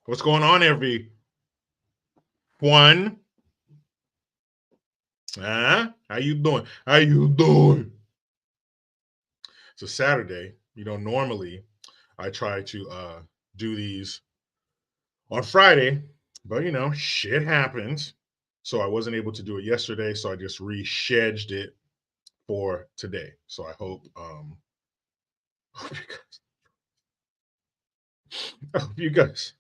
What's going on, everyone? How you doing? How you doing? It's a Saturday. Normally I try to do these on Friday, but shit happens. So I wasn't able to do it yesterday, so I just rescheduled it for today. So I hope I hope you guys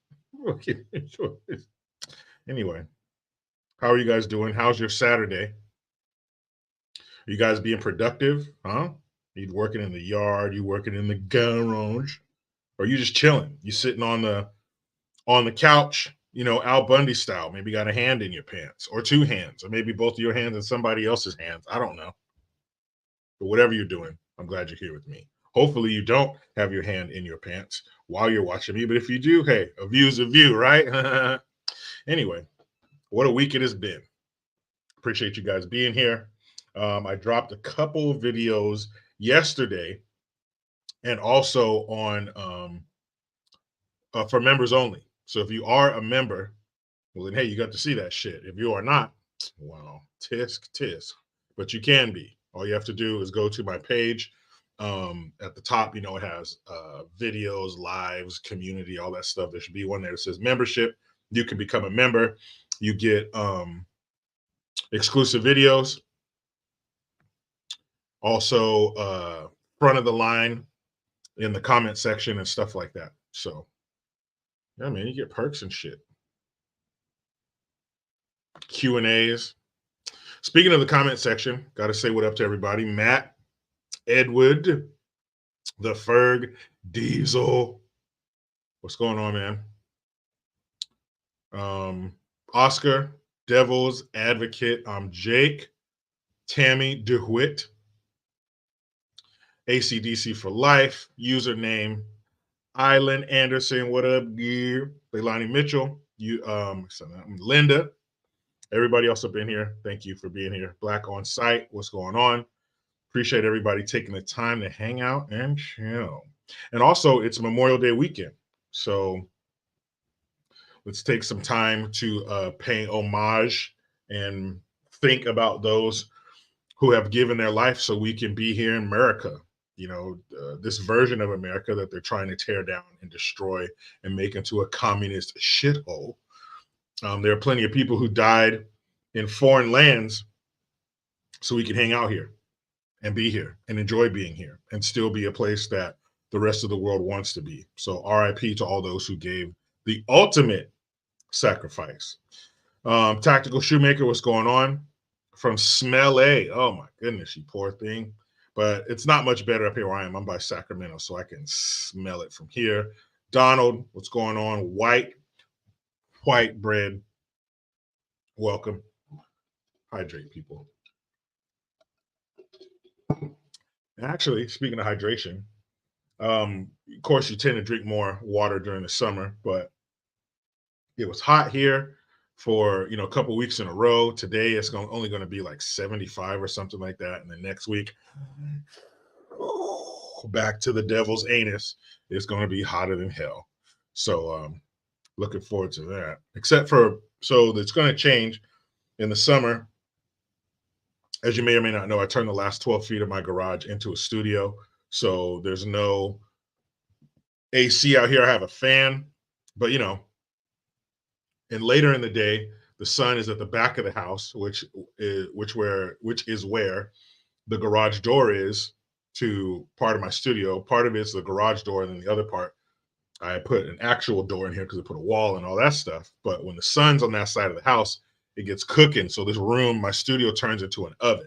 okay, enjoy this. Anyway, how are you guys doing? How's your Saturday? You guys being productive? Huh? You working in the yard, you working in the garage, or you just chilling? You sitting on the couch, Al Bundy style. Maybe got a hand in your pants, or two hands, or maybe both of your hands in somebody else's hands. I don't know. But whatever you're doing, I'm glad you're here with me. Hopefully you don't have your hand in your pants while you're watching me. But if you do, hey, a view's a view, right? Anyway, what a week it has been. Appreciate you guys being here. I dropped a couple of videos yesterday and also on for members only. So if you are a member, well then hey, you got to see that shit. If you are not, well, tisk tisk. But you can be. All you have to do is go to my page. At the top, it has videos, lives, community, all that stuff. There should be one there that says membership. You can become a member. You get exclusive videos. Also, front of the line in the comment section and stuff like that. So, yeah, man, you get perks and shit. Q&As. Speaking of the comment section, got to say what up to everybody. Matt, Edward, the Ferg, Diesel. What's going on, man? Oscar, Devil's Advocate. I'm Jake, Tammy DeWitt, ACDC for life, username Island Anderson. What up, gear? Leilani Mitchell, Linda. Everybody else up in here, thank you for being here. Black on site, what's going on? Appreciate everybody taking the time to hang out and chill. And also, it's Memorial Day weekend. So let's take some time to pay homage and think about those who have given their life so we can be here in America. This version of America that they're trying to tear down and destroy and make into a communist shithole. There are plenty of people who died in foreign lands so we can hang out here and be here and enjoy being here and still be a place that the rest of the world wants to be. So RIP to all those who gave the ultimate sacrifice. Tactical Shoemaker, what's going on? From Smell A. Oh my goodness, you poor thing. But it's not much better up here where I am. I'm by Sacramento, so I can smell it from here. Donald, what's going on? White bread. Welcome. Hydrate, people. Actually, speaking of hydration, of course, you tend to drink more water during the summer, but it was hot here for a couple weeks in a row. Today it's only going to be like 75 or something like that, and the next week, back to the devil's anus, it's going to be hotter than hell. So looking forward to that. So it's going to change in the summer. As you may or may not know, I turned the last 12 feet of my garage into a studio. So there's no AC out here. I have a fan, but and later in the day, the sun is at the back of the house, which is where the garage door is to part of my studio. Part of it's the garage door, and then the other part, I put an actual door in here because I put a wall and all that stuff. But when the sun's on that side of the house, it gets cooking. So this room, my studio, turns into an oven.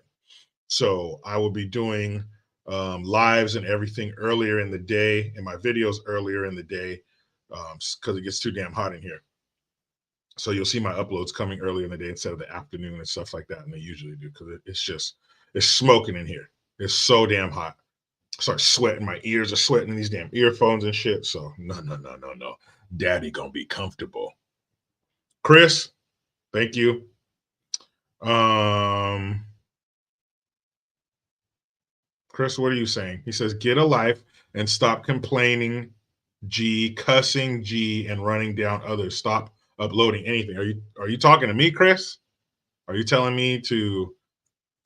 So I will be doing lives and everything earlier in the day, and my videos earlier in the day, because it gets too damn hot in here. So you'll see my uploads coming earlier in the day instead of the afternoon and stuff like that. And they usually do, because it's smoking in here. It's so damn hot. I start sweating. My ears are sweating in these damn earphones and shit. So no. Daddy gonna be comfortable. Chris, thank you. Chris, what are you saying? He says, get a life and stop complaining G, cussing G, and running down others. Stop uploading anything. Are you talking to me, Chris? Are you telling me to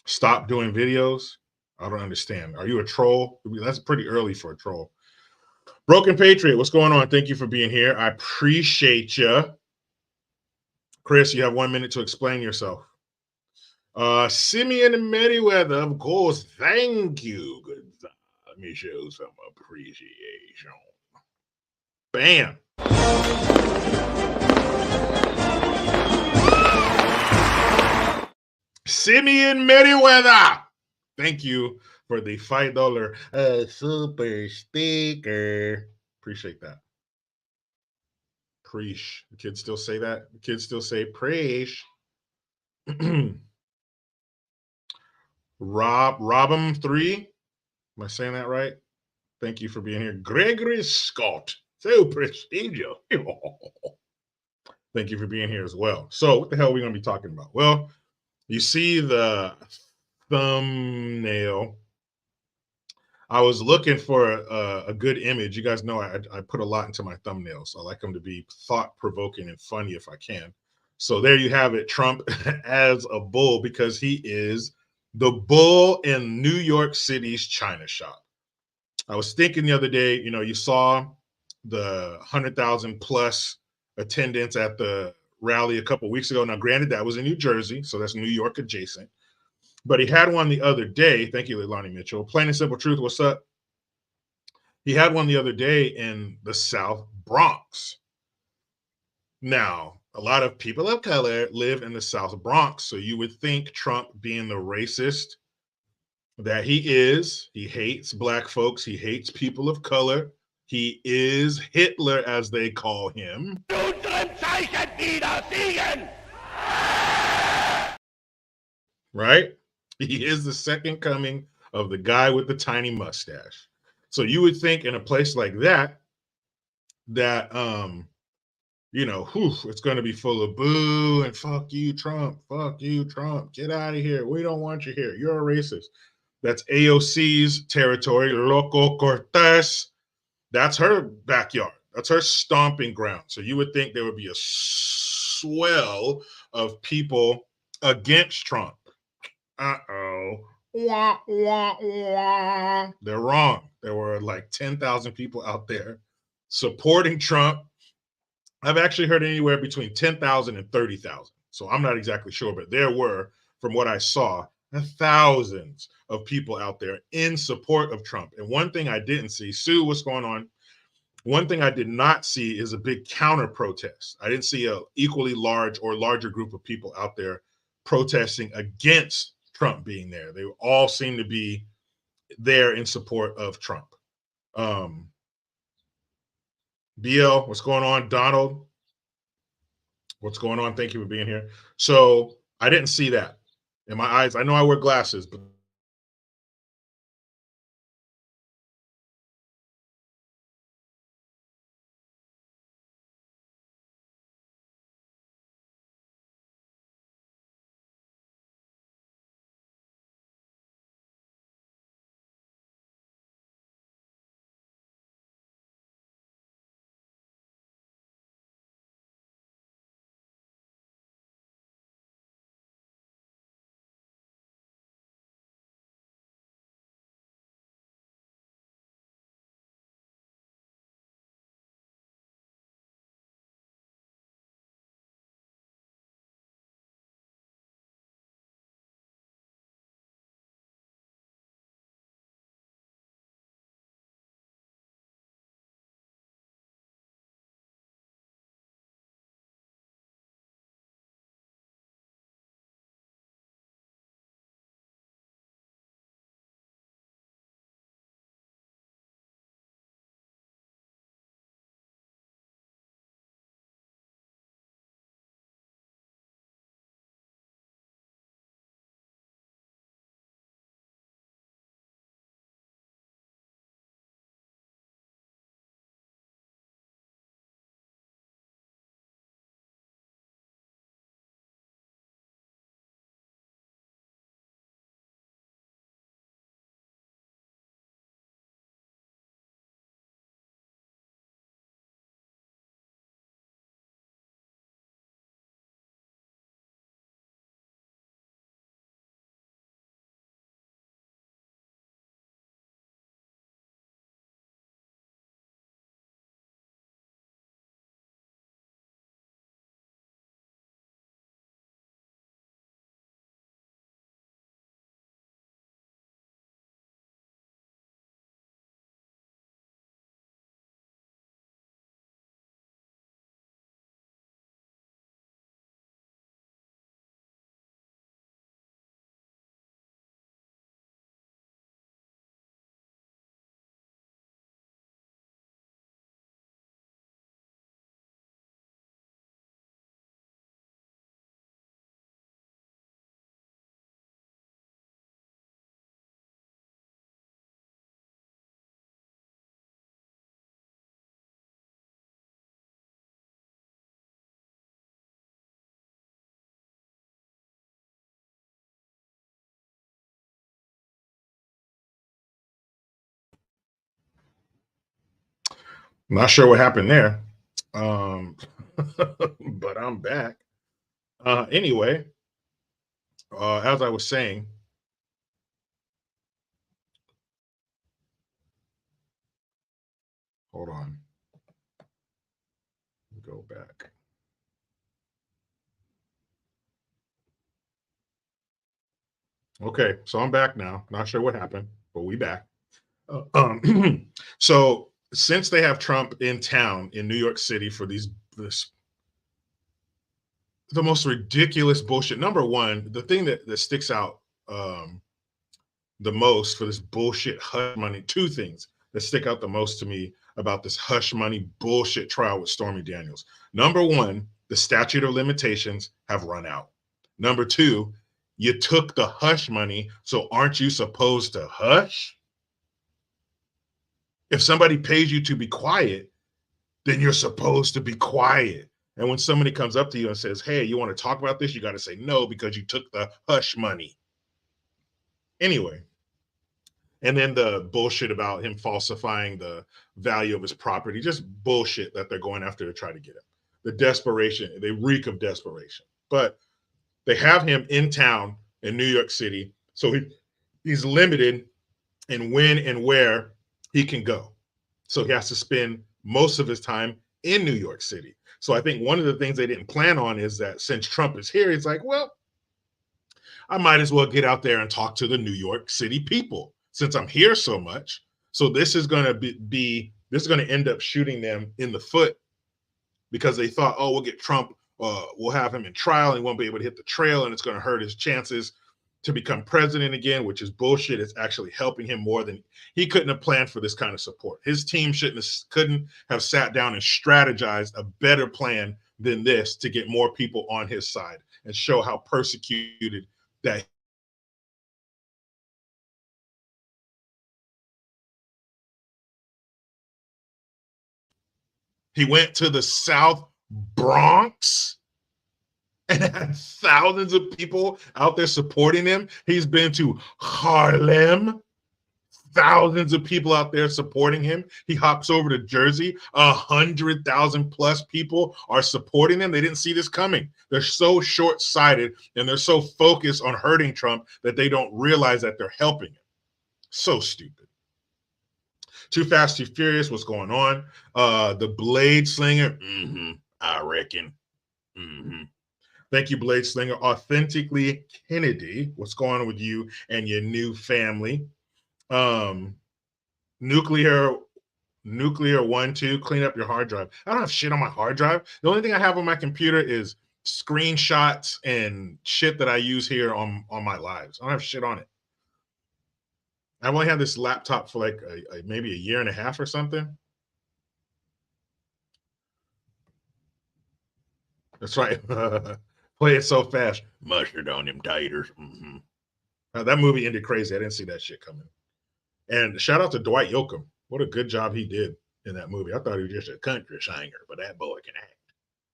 stop doing videos? I don't understand. Are you a troll? That's pretty early for a troll. Broken Patriot, what's going on? Thank you for being here. I appreciate you. Chris, you have 1 minute to explain yourself. Simeon Merriweather, of course. Thank you. Good. Let me show some appreciation. Bam. Simeon Merriweather. Thank you for the $5 super sticker. Appreciate that. Preach. The kids still say that. The kids still say preach. Robum 3. Am I saying that right? Thank you for being here. Gregory Scott. So prestigious. Thank you for being here as well. So what the hell are we going to be talking about? Well, you see the thumbnail. I was looking for a good image. You guys know I put a lot into my thumbnails. I like them to be thought-provoking and funny if I can. So there you have it, Trump as a bull, because he is the bull in New York City's China shop. I was thinking the other day, you saw the 100,000 plus attendance at the rally a couple weeks ago. Now, granted, that was in New Jersey, so that's New York adjacent. But he had one the other day. Thank you, Leilani Mitchell. Plain and simple truth. What's up? He had one the other day in the South Bronx. Now, a lot of people of color live in the South Bronx, so you would think Trump, being the racist that he is, he hates black folks, he hates people of color, he is Hitler, as they call him. Right? He is the second coming of the guy with the tiny mustache. So you would think in a place like that, it's going to be full of boo and fuck you, Trump, get out of here. We don't want you here. You're a racist. That's AOC's territory, Loco Cortez. That's her backyard. That's her stomping ground. So you would think there would be a swell of people against Trump. Uh-oh. Wah, wah, wah. They're wrong. There were like 10,000 people out there supporting Trump. I've actually heard anywhere between 10,000 and 30,000. So I'm not exactly sure, but there were, from what I saw, thousands of people out there in support of Trump. And one thing I didn't see, Sue, what's going on? One thing I did not see is a big counter protest. I didn't see a equally large or larger group of people out there protesting against Trump being there. They all seem to be there in support of Trump. BL, what's going on? Donald, what's going on? Thank you for being here. So I didn't see that in my eyes. I know I wear glasses, but Not sure what happened there. Um, but I'm back. Anyway, as I was saying, hold on, go back. Okay, so I'm back now. Not sure what happened, but we back. So since they have Trump in town in New York City for this the most ridiculous bullshit. Number one, the thing that sticks out um, the most for this bullshit hush money. Two things that stick out the most to me about this hush money bullshit trial with Stormy Daniels. Number one, the statute of limitations have run out. Number two, you took the hush money, so aren't you supposed to hush? If somebody pays you to be quiet, then you're supposed to be quiet. And when somebody comes up to you and says, "Hey, you want to talk about this?" You got to say no because you took the hush money. Anyway, and then the bullshit about him falsifying the value of his property, just bullshit that they're going after to try to get him. The desperation, they reek of desperation. But they have him in town in New York City, so he's limited in when and where he can go. So he has to spend most of his time in New York City. So I think one of the things they didn't plan on is that since Trump is here, he's like, well, I might as well get out there and talk to the New York City people since I'm here so much. So this is going to this is going to end up shooting them in the foot because they thought, oh, we'll get Trump, we'll have him in trial and he won't be able to hit the trail and it's going to hurt his chances to become president again, which is bullshit. It's actually helping him more than he couldn't have planned for this kind of support. His team couldn't have sat down and strategized a better plan than this to get more people on his side and show how persecuted that he went to the South Bronx and had thousands of people out there supporting him. He's been to Harlem, thousands of people out there supporting him. He hops over to Jersey, 100,000 plus people are supporting him. They didn't see this coming. They're so short-sighted and they're so focused on hurting Trump that they don't realize that they're helping him. So stupid. Too Fast, Too Furious, what's going on? The Blade Slinger, I reckon. Thank you, Blade Slinger. Authentically Kennedy, what's going on with you and your new family? Um, nuclear Nuclear 1 2, clean up your hard drive. I don't have shit on my hard drive. The only thing I have on my computer is screenshots and shit that I use here on my lives. I don't have shit on it. I've only had this laptop for like maybe a year and a half or something. That's right. Play it so fast. Mustard on them taters. That movie ended crazy. I didn't see that shit coming. And shout out to Dwight Yoakam. What a good job he did in that movie. I thought he was just a country singer, but that boy can act.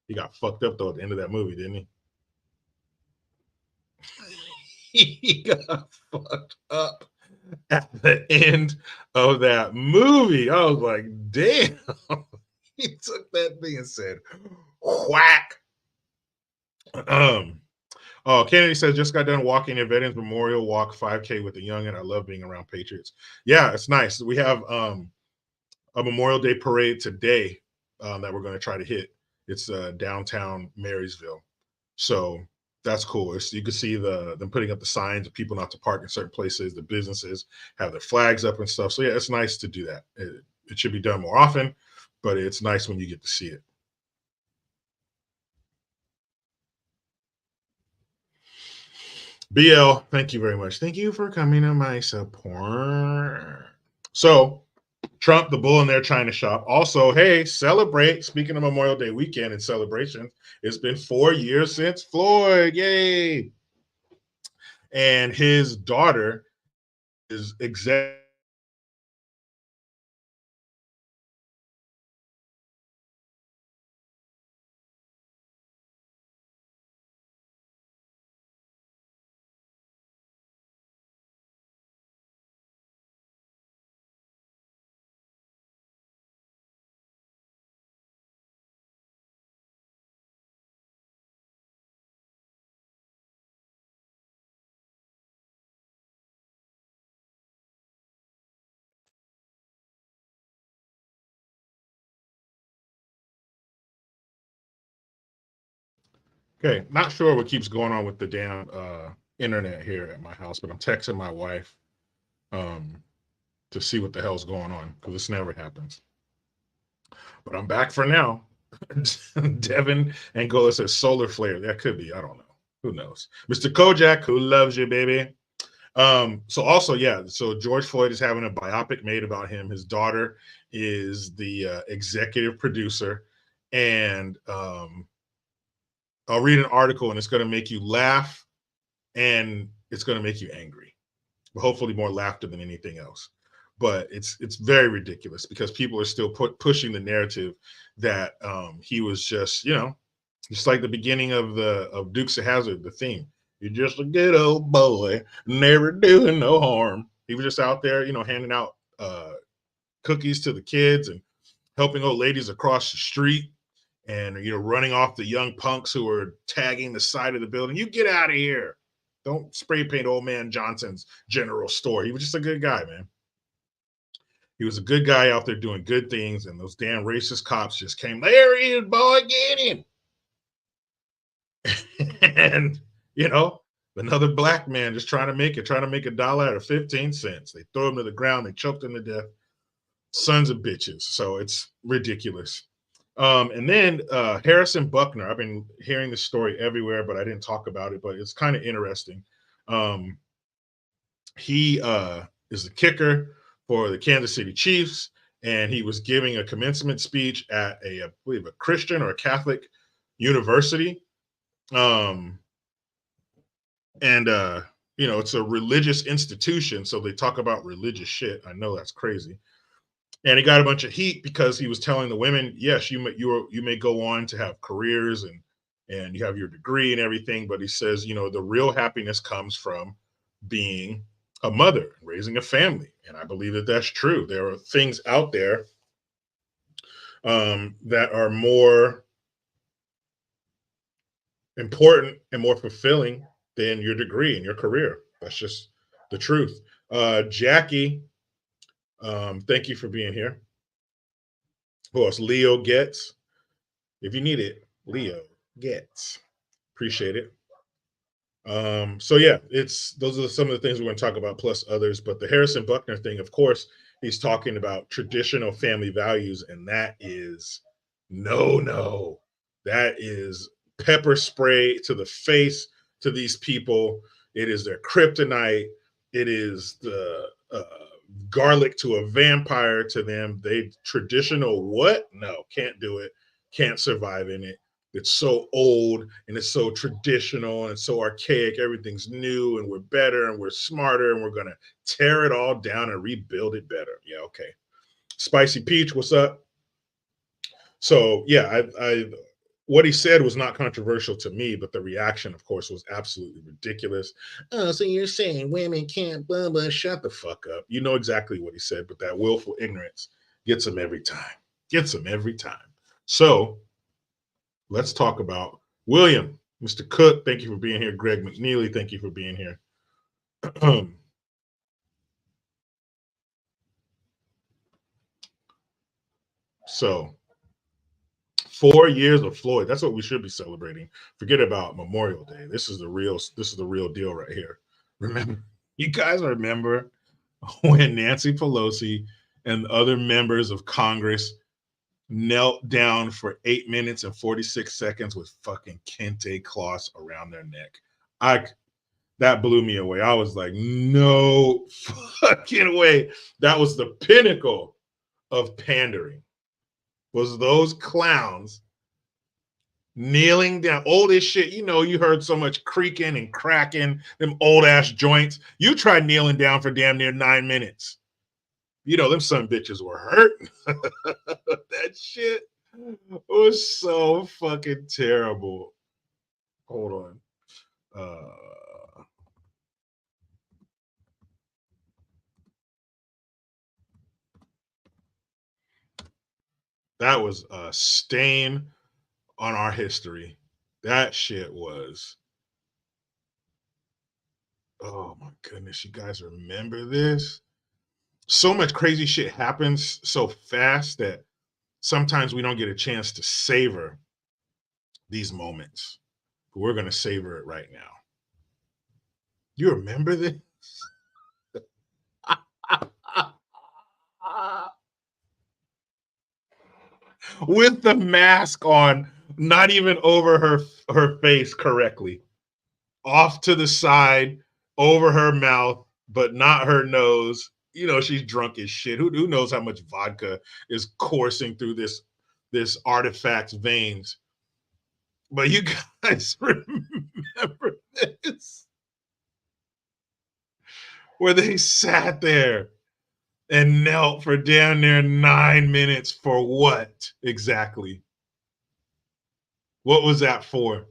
He got fucked up though at the end of that movie, didn't he? He got fucked up at the end of that movie. I was like, damn. He took that thing and said, whack. Um, oh, Kennedy says, just got done walking a Veterans Memorial Walk 5K with a youngin. I love being around Patriots. Yeah, it's nice. We have a Memorial Day parade today that we're going to try to hit. It's downtown Marysville. So that's cool. You can see them putting up the signs of people not to park in certain places. The businesses have their flags up and stuff. So yeah, it's nice to do that. It should be done more often, but it's nice when you get to see it. BL, thank you very much. Thank you for coming to my support. So Trump, the bull in their China shop. Also, hey, celebrate. Speaking of Memorial Day weekend and celebrations, it's been 4 years since Floyd. Yay. And his daughter is executive Okay, not sure what keeps going on with the damn internet here at my house, but I'm texting my wife um, to see what the hell's going on because this never happens. But I'm back for now. Devin Angola says solar flare. That could be. I don't know. Who knows? Mr. Kojak, who loves you, baby. So also, yeah. So George Floyd is having a biopic made about him. His daughter is the executive producer, and I'll read an article, and it's going to make you laugh, and it's going to make you angry. But hopefully, more laughter than anything else. But it's very ridiculous because people are still pushing the narrative that he was just, just like the beginning of Dukes of Hazzard, the theme. You're just a good old boy, never doing no harm. He was just out there, handing out cookies to the kids and helping old ladies across the street, and running off the young punks who were tagging the side of the building. You get out of here! Don't spray paint old man Johnson's general store. He was just a good guy, man. He was a good guy out there doing good things, and those damn racist cops just came. There he is, boy, get him! And another black man just trying to make a dollar out of 15 cents. They throw him to the ground, they choked him to death. Sons of bitches. So it's ridiculous. And then Harrison Buckner. I've been hearing this story everywhere, but I didn't talk about it. But it's kind of interesting. He is the kicker for the Kansas City Chiefs, and he was giving a commencement speech at I believe a Christian or a Catholic university. And it's a religious institution, so they talk about religious shit. I know that's crazy. And he got a bunch of heat because he was telling the women, yes, you may go on to have careers and you have your degree and everything, but he says, the real happiness comes from being a mother, raising a family. And I believe that that's true. There are things out there that are more important and more fulfilling than your degree and your career. That's just the truth. Jackie, thank you for being here. Who else? Leo Getz. If you need it, Leo Getz. Appreciate it. So yeah, those are some of the things we're going to talk about, plus others. But the Harrison Buckner thing, of course, he's talking about traditional family values, and that is no. That is pepper spray to the face to these people. It is their kryptonite. It is the garlic to a vampire to them. They traditional what? No, can't do it. Can't survive in it. It's so old and it's so traditional and it's so archaic. Everything's new and we're better and we're smarter and we're gonna tear it all down and rebuild it better. Yeah, okay. Spicy Peach, what's up? So yeah, I what he said was not controversial to me, but the reaction, of course, was absolutely ridiculous. Oh, so you're saying women can't blah blah? Shut the fuck up. You know exactly what he said, but that willful ignorance gets him every time. Gets him every time. So let's talk about William. Mr. Cook, thank you for being here. Greg McNeely, thank you for being here. So 4 years of Floyd. That's what we should be celebrating. Forget about Memorial Day. This is the real deal right here. Remember, you guys remember when Nancy Pelosi and other members of Congress knelt down for 8 minutes and 46 seconds with fucking kente cloths around their neck. That blew me away. I was like, no fucking way. That was the pinnacle of pandering. Was those clowns kneeling down, old as shit. You heard so much creaking and cracking, them old ass joints. You tried kneeling down for damn near 9 minutes. Them son bitches were hurt. That shit was so fucking terrible. Hold on. That was a stain on our history. That shit was. Oh my goodness, you guys remember this? So much crazy shit happens so fast that sometimes we don't get a chance to savor these moments. but we're going to savor it right now. You remember this? With the mask on, not even over her face correctly, off to the side, over her mouth, but not her nose. You know, she's drunk as shit. Who knows how much vodka is coursing through this artifact's veins? But you guys remember this? Where they sat there and knelt for damn near 9 minutes for what exactly? What was that for?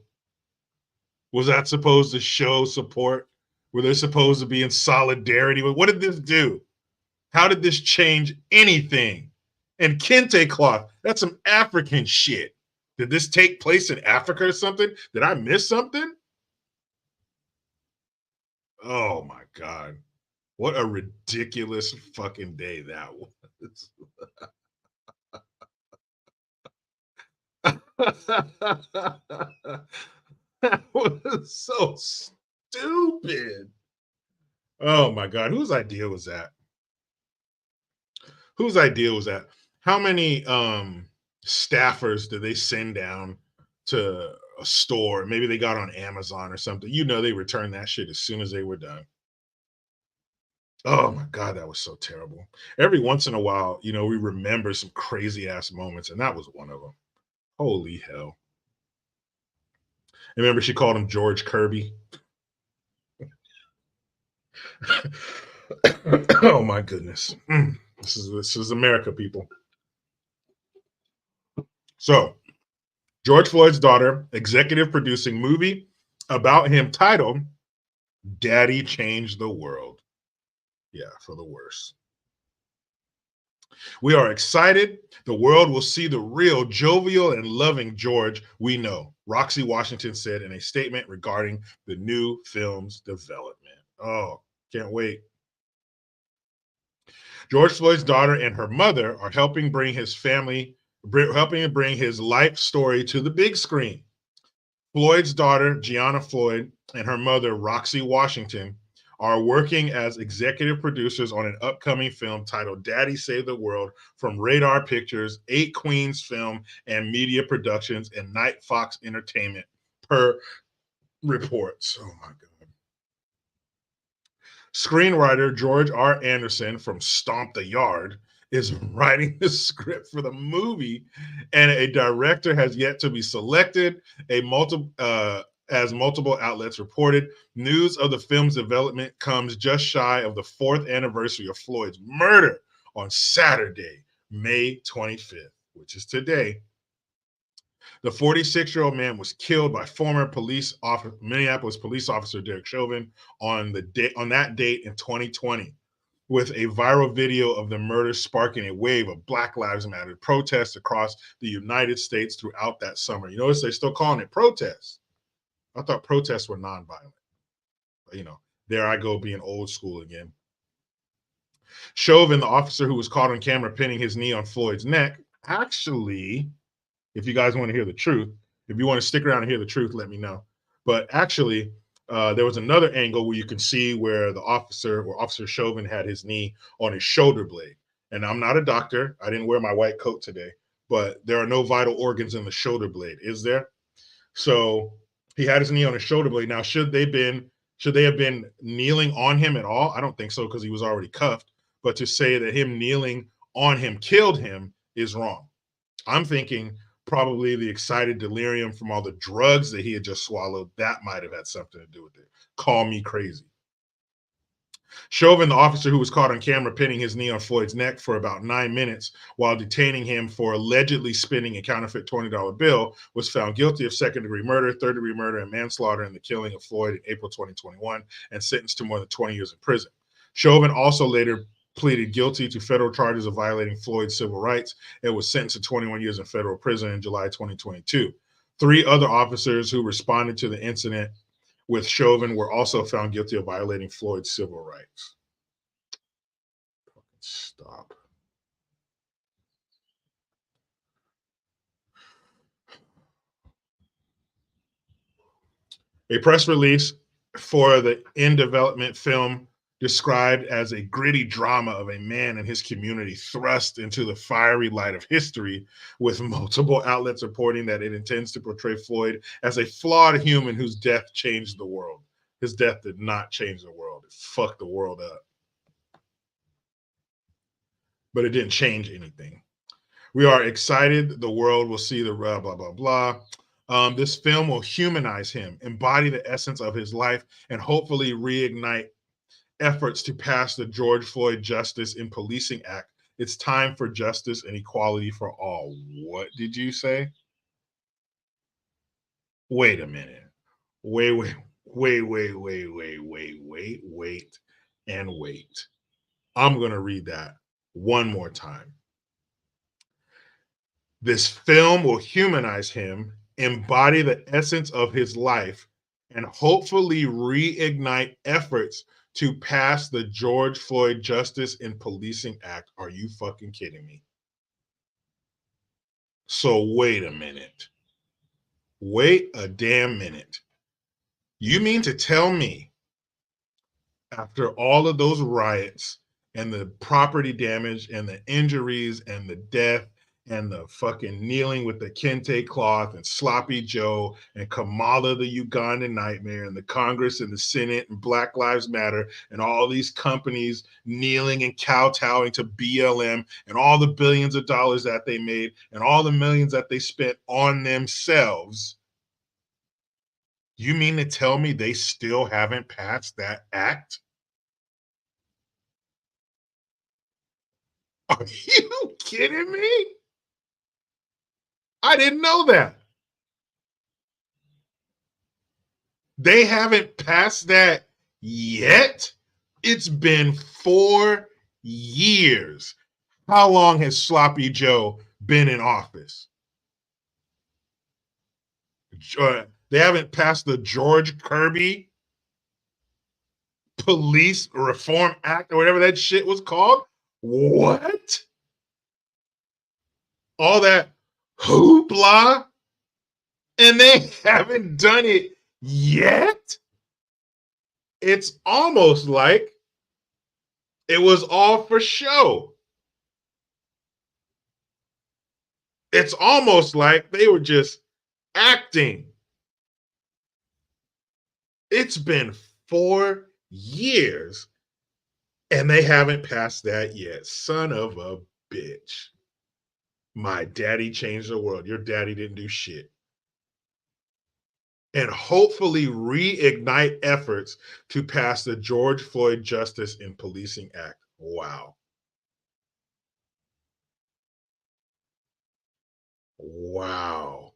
Was that supposed to show support? Were they supposed to be in solidarity? What did this do? How did this change anything? And kente cloth, that's some African shit. Did this take place in Africa or something? Did I miss something? Oh my God. What a ridiculous fucking day that was. That was so stupid. Oh my God. Whose idea was that? Whose idea was that? How many staffers did they send down to a store? Maybe they got on Amazon or something. You know, they returned that shit as soon as they were done. Oh my God, that was so terrible. Every once in a while, you know, we remember some crazy ass moments, and that was one of them. Holy hell. Remember, she called him George Kirby. Oh my goodness. This is America, people. So, George Floyd's daughter, executive producing movie about him titled Daddy Changed the World. Yeah, for the worse. We are excited. The world will see the real jovial and loving George we know, Roxy Washington said in a statement regarding the new film's development. Oh, can't wait. George Floyd's daughter and her mother are helping bring his life story to the big screen. Floyd's daughter, Gianna Floyd, and her mother, Roxy Washington, are working as executive producers on an upcoming film titled Daddy Save the World from Radar Pictures, 8 Queens Film and Media Productions, and Night Fox Entertainment, per reports. Oh my God. Screenwriter George R. Anderson from Stomp the Yard is writing the script for the movie, and a director has yet to be selected. As multiple outlets reported, news of the film's development comes just shy of the 4th anniversary of Floyd's murder on Saturday, May 25th, which is today. The 46-year-old man was killed by former Minneapolis police officer Derek Chauvin on that date in 2020, with a viral video of the murder sparking a wave of Black Lives Matter protests across the United States throughout that summer. You notice they're still calling it protests. I thought protests were nonviolent. But, you know, there I go being old school again. Chauvin, the officer who was caught on camera pinning his knee on Floyd's neck, actually, if you guys want to hear the truth, if you want to stick around and hear the truth, let me know. But actually, there was another angle where you can see where Officer Chauvin had his knee on his shoulder blade. And I'm not a doctor. I didn't wear my white coat today, but there are no vital organs in the shoulder blade, is there? So he had his knee on his shoulder blade. Now, should they have been kneeling on him at all? I don't think so, because he was already cuffed. But to say that him kneeling on him killed him is wrong. I'm thinking probably the excited delirium from all the drugs that he had just swallowed, that might have had something to do with it. Call me crazy. Chauvin, the officer who was caught on camera pinning his knee on Floyd's neck for about 9 minutes while detaining him for allegedly spending a counterfeit $20 bill, was found guilty of second-degree murder, third-degree murder, and manslaughter in the killing of Floyd in April 2021 and sentenced to more than 20 years in prison. Chauvin also later pleaded guilty to federal charges of violating Floyd's civil rights and was sentenced to 21 years in federal prison in July 2022. 3 other officers who responded to the incident with Chauvin were also found guilty of violating Floyd's civil rights. Stop. A press release for the in development film described as a gritty drama of a man and his community thrust into the fiery light of history, with multiple outlets reporting that it intends to portray Floyd as a flawed human whose death changed the world. His death did not change the world. It fucked the world up. But it didn't change anything. We are excited. The world will see the blah, blah, blah, blah. This film will humanize him, embody the essence of his life, and hopefully reignite efforts to pass the George Floyd Justice in Policing Act. It's time for justice and equality for all. What did you say? Wait a minute. Wait, and wait. I'm going to read that one more time. This film will humanize him, embody the essence of his life, and hopefully reignite efforts to pass the George Floyd Justice in Policing Act. Are you fucking kidding me? So wait a minute. Wait a damn minute. You mean to tell me, after all of those riots and the property damage and the injuries and the death and the fucking kneeling with the kente cloth and Sloppy Joe and Kamala the Ugandan nightmare and the Congress and the Senate and Black Lives Matter and all these companies kneeling and kowtowing to BLM and all the billions of dollars that they made and all the millions that they spent on themselves, you mean to tell me they still haven't passed that act? Are you kidding me? I didn't know that. They haven't passed that yet. It's been 4 years. How long has Sloppy Joe been in office? They haven't passed the George Kirby Police Reform Act or whatever that shit was called. What? All that hoopla, and they haven't done it yet? It's almost like it was all for show. It's almost like they were just acting. It's been 4 years and they haven't passed that yet. Son of a bitch. My daddy changed the world. Your daddy didn't do shit. And hopefully reignite efforts to pass the George Floyd Justice in Policing Act. Wow. Wow.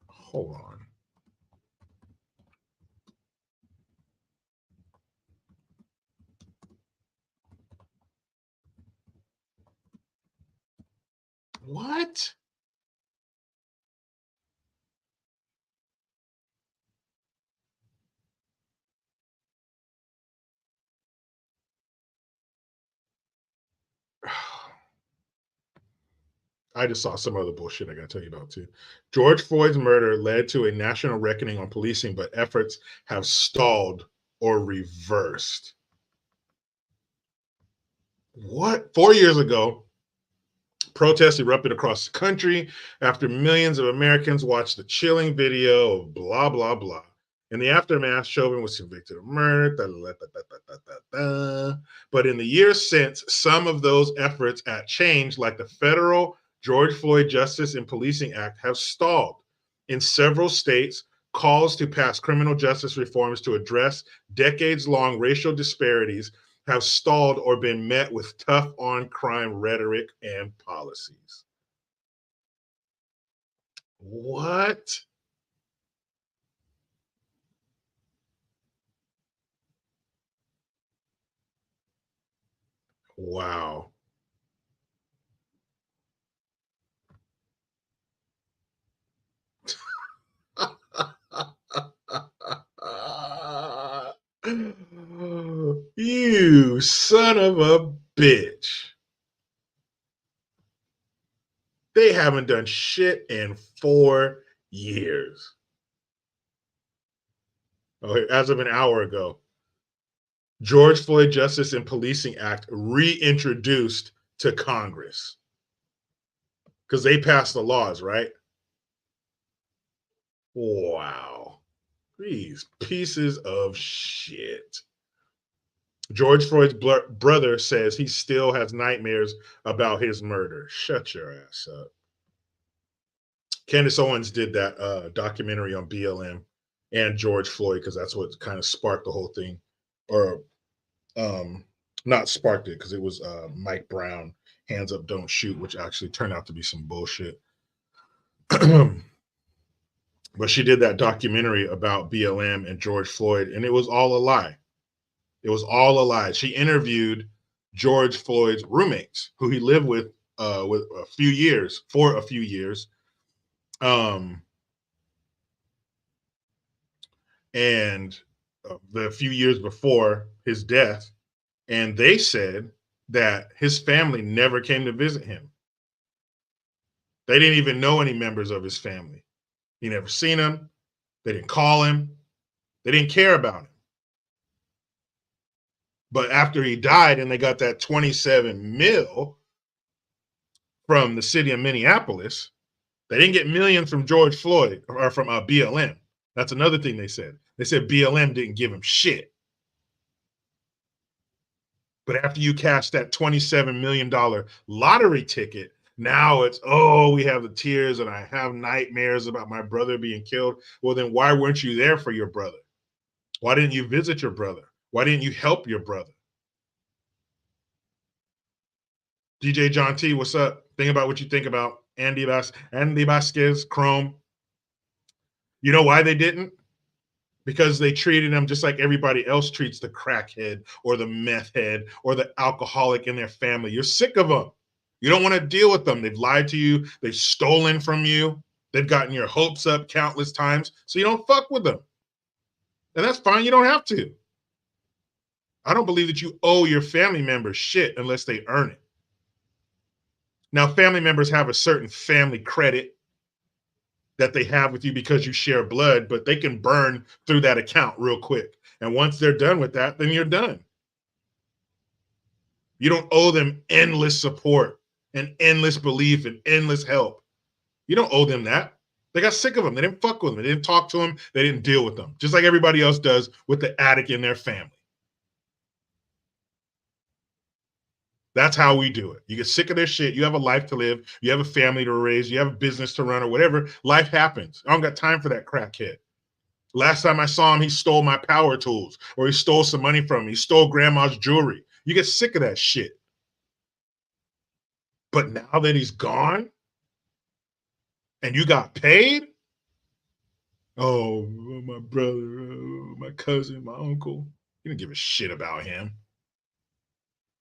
Hold on. What? I just saw some other bullshit I got to tell you about too. George Floyd's murder led to a national reckoning on policing, but efforts have stalled or reversed. What? 4 years ago, protests erupted across the country after millions of Americans watched the chilling video of blah, blah, blah. In the aftermath, Chauvin was convicted of murder. But in the years since, some of those efforts at change, like the federal George Floyd Justice and Policing Act, have stalled. In several states, calls to pass criminal justice reforms to address decades-long racial disparities have stalled or been met with tough on crime rhetoric and policies. What? Wow. You son of a bitch. They haven't done shit in 4 years. Okay, as of an hour ago, George Floyd Justice and Policing Act reintroduced to Congress because they passed the laws, right? Wow. These pieces of shit. George Floyd's brother says he still has nightmares about his murder. Shut your ass up. Candace Owens did that documentary on BLM and George Floyd because that's what kind of sparked the whole thing, or not sparked it because it was Mike Brown, Hands Up, Don't Shoot, which actually turned out to be some bullshit. But she did that documentary about BLM and George Floyd, and it was all a lie. It was all a lie. She interviewed George Floyd's roommates, who he lived with for a few years. And the few years before his death, and they said that his family never came to visit him. They didn't even know any members of his family. He never seen them. They didn't call him. They didn't care about him. But after he died and they got that 27 mil from the city of Minneapolis, they didn't get millions from George Floyd or from BLM. That's another thing they said. They said BLM didn't give him shit. But after you cash that $27 million lottery ticket, now it's, oh, we have the tears and I have nightmares about my brother being killed. Well, then why weren't you there for your brother? Why didn't you visit your brother? Why didn't you help your brother? DJ John T, what's up? Think about what you think about Andy Vasquez, Chrome. You know why they didn't? Because they treated him just like everybody else treats the crackhead or the meth head or the alcoholic in their family. You're sick of them. You don't want to deal with them. They've lied to you. They've stolen from you. They've gotten your hopes up countless times. So you don't fuck with them. And that's fine. You don't have to. I don't believe that you owe your family members shit unless they earn it. Now, family members have a certain family credit that they have with you because you share blood, but they can burn through that account real quick. And once they're done with that, then you're done. You don't owe them endless support and endless belief and endless help. You don't owe them that. They got sick of them. They didn't fuck with them. They didn't talk to them. They didn't deal with them, just like everybody else does with the addict in their family. That's how we do it. You get sick of their shit. You have a life to live. You have a family to raise. You have a business to run or whatever. Life happens. I don't got time for that crackhead. Last time I saw him, he stole my power tools or he stole some money from me. He stole grandma's jewelry. You get sick of that shit. But now that he's gone and you got paid, oh, my brother, my cousin, my uncle, you didn't give a shit about him.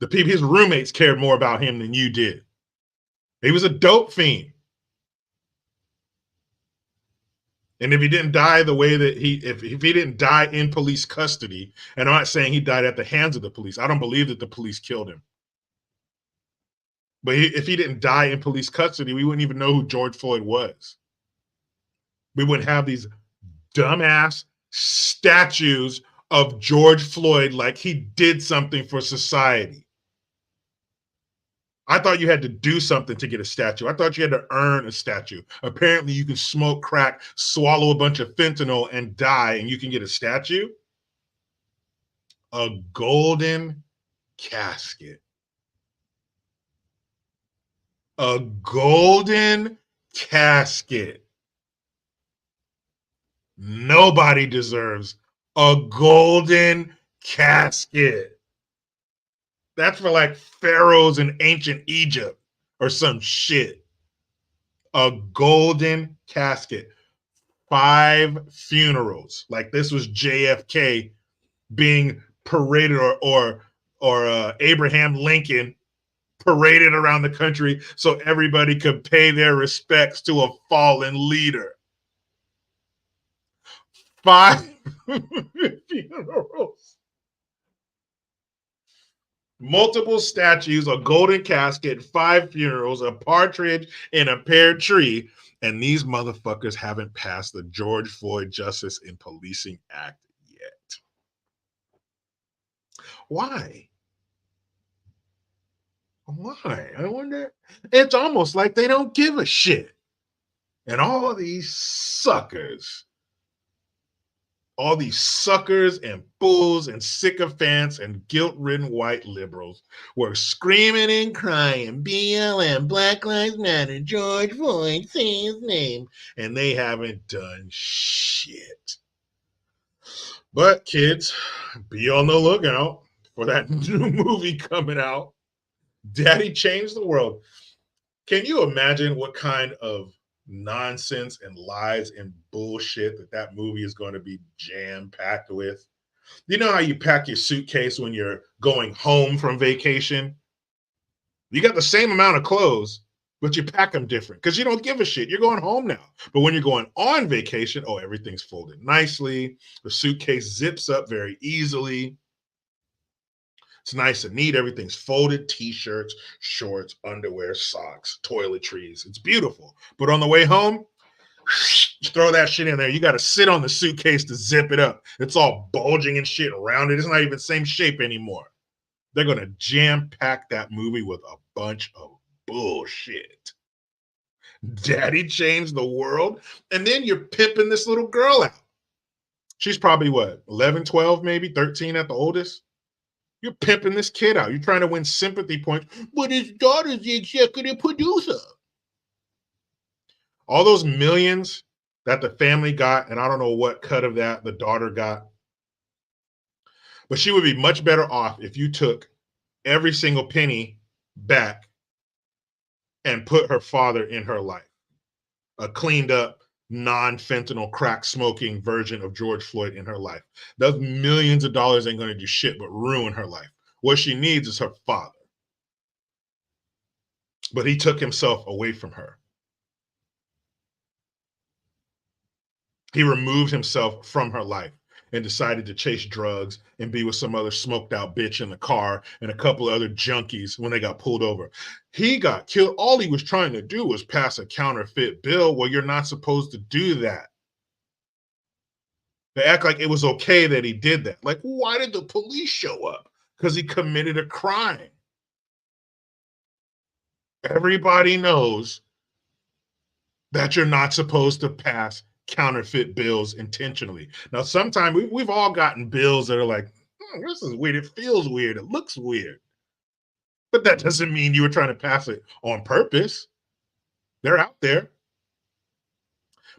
The people, his roommates cared more about him than you did. He was a dope fiend. And if he didn't die the way that if he didn't die in police custody, and I'm not saying he died at the hands of the police, I don't believe that the police killed him. But if he didn't die in police custody, we wouldn't even know who George Floyd was. We wouldn't have these dumbass statues of George Floyd like he did something for society. I thought you had to do something to get a statue. I thought you had to earn a statue. Apparently, you can smoke crack, swallow a bunch of fentanyl, and die, and you can get a statue? A golden casket. A golden casket. Nobody deserves a golden casket. That's for like pharaohs in ancient Egypt or some shit. A golden casket. 5 funerals. Like this was JFK being paraded or Abraham Lincoln paraded around the country so everybody could pay their respects to a fallen leader. 5 funerals. Multiple statues, a golden casket, 5 funerals, a partridge in a pear tree, and these motherfuckers haven't passed the George Floyd Justice in Policing Act yet. Why? Why? I wonder. It's almost like they don't give a shit. And all these suckers and fools and sycophants and guilt-ridden white liberals were screaming and crying, BLM, Black Lives Matter, George Floyd, say his name, and they haven't done shit. But kids, be on the lookout for that new movie coming out, Daddy Changed the World. Can you imagine what kind of nonsense and lies and bullshit that movie is going to be jam-packed with? You know how you pack your suitcase when you're going home from vacation? You got the same amount of clothes, but you pack them different because you don't give a shit. You're going home now. But when you're going on vacation, oh, everything's folded nicely. The suitcase zips up very easily. It's nice and neat. Everything's folded, t-shirts, shorts, underwear, socks, toiletries. It's beautiful. But on the way home, throw that shit in there. You got to sit on the suitcase to zip it up. It's all bulging and shit around it. It's not even the same shape anymore. They're going to jam pack that movie with a bunch of bullshit. Daddy Changed the World. And then you're pimping this little girl out. She's probably what, 11, 12, maybe 13 at the oldest? You're pimping this kid out. You're trying to win sympathy points, but his daughter's the executive producer. All those millions that the family got, and I don't know what cut of that the daughter got, but she would be much better off if you took every single penny back and put her father in her life. A cleaned up, non-fentanyl crack smoking version of George Floyd in her life. Those millions of dollars ain't going to do shit but ruin her life. What she needs is her father. But he took himself away from her. He removed himself from her life and decided to chase drugs and be with some other smoked out bitch in the car and a couple of other junkies when they got pulled over. He got killed. All he was trying to do was pass a counterfeit bill. Well, you're not supposed to do that. They act like it was okay that he did that. Like, why did the police show up? Because he committed a crime. Everybody knows that you're not supposed to pass counterfeit bills intentionally. Now, sometimes we've all gotten bills that are like, this is weird. It feels weird. It looks weird. But that doesn't mean you were trying to pass it on purpose. They're out there.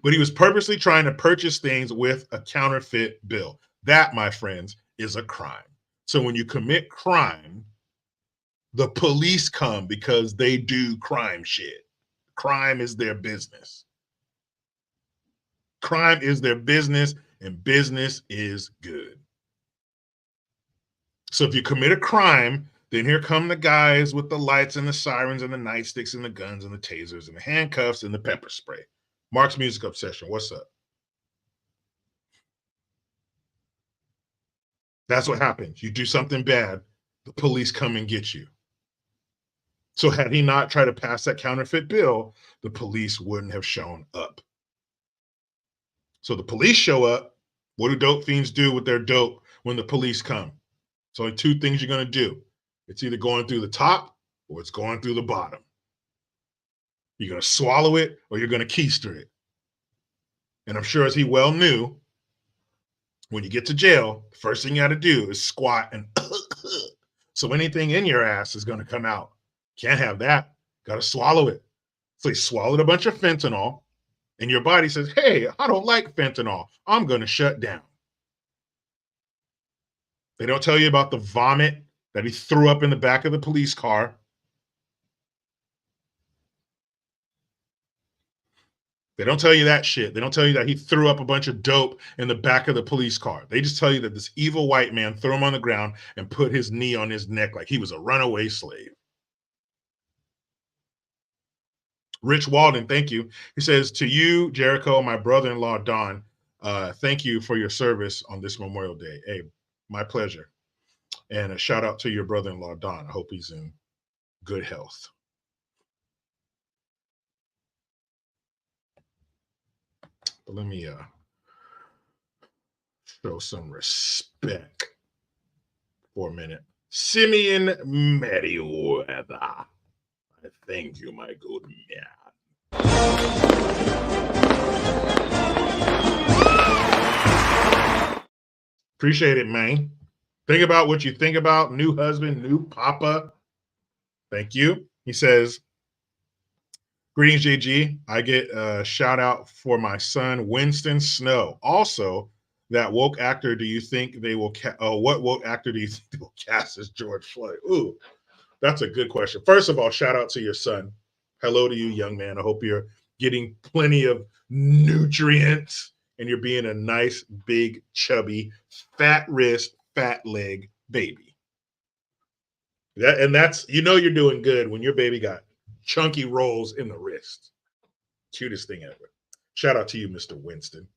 But he was purposely trying to purchase things with a counterfeit bill. That, my friends, is a crime. So when you commit crime, the police come because they do crime shit. Crime is their business. Crime is their business, and business is good. So if you commit a crime, then here come the guys with the lights and the sirens and the nightsticks and the guns and the tasers and the handcuffs and the pepper spray. Mark's Music Obsession, what's up? That's what happens. You do something bad, the police come and get you. So had he not tried to pass that counterfeit bill, the police wouldn't have shown up. So the police show up. What do dope fiends do with their dope when the police come? It's only two things you're going to do. It's either going through the top or it's going through the bottom. You're going to swallow it or you're going to keister it. And I'm sure, as he well knew, when you get to jail, the first thing you got to do is squat and so anything in your ass is going to come out. Can't have that. Got to swallow it. So he swallowed a bunch of fentanyl, and your body says, hey, I don't like fentanyl. I'm going to shut down. They don't tell you about the vomit that he threw up in the back of the police car. They don't tell you that shit. They don't tell you that he threw up a bunch of dope in the back of the police car. They just tell you that this evil white man threw him on the ground and put his knee on his neck like he was a runaway slave. Rich Walden, thank you. He says, to you, Jericho, my brother-in-law, Don, thank you for your service on this Memorial Day. Hey, my pleasure. And a shout out to your brother-in-law, Don. I hope he's in good health. But let me show some respect for a minute. Simeon Merriweather. I thank you, my good man. Appreciate it, man. Think about what you think about. New husband, new papa. Thank you. He says, greetings, JG. I get a shout out for my son, Winston Snow. Also, that woke actor, do you think they will what woke actor do you think they will cast as George Floyd? Ooh, that's a good question. First of all, shout out to your son. Hello to you, young man. I hope you're getting plenty of nutrients and you're being a nice, big, chubby, fat wrist, fat leg baby. That's you're doing good when your baby got chunky rolls in the wrist. Cutest thing ever. Shout out to you, Mr. Winston.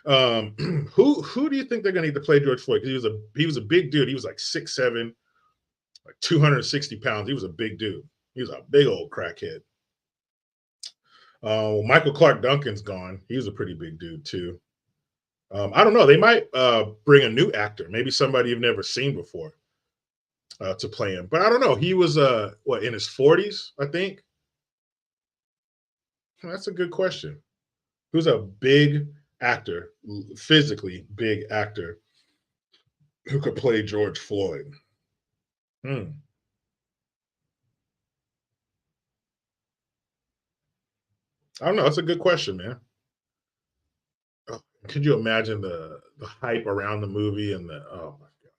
Who do you think they're gonna need to play George Floyd? Because he was a big dude. He was like 6'7", like 260 pounds. He was a big dude. He was a big old crackhead. Michael Clark Duncan's gone. He was a pretty big dude too. I don't know. They might bring a new actor, maybe somebody you've never seen before, to play him. But I don't know. He was in his 40s, I think. That's a good question. Who's a big actor, physically big actor, who could play George Floyd? I don't know. That's a good question, man. Could you imagine the hype around the movie and oh my god.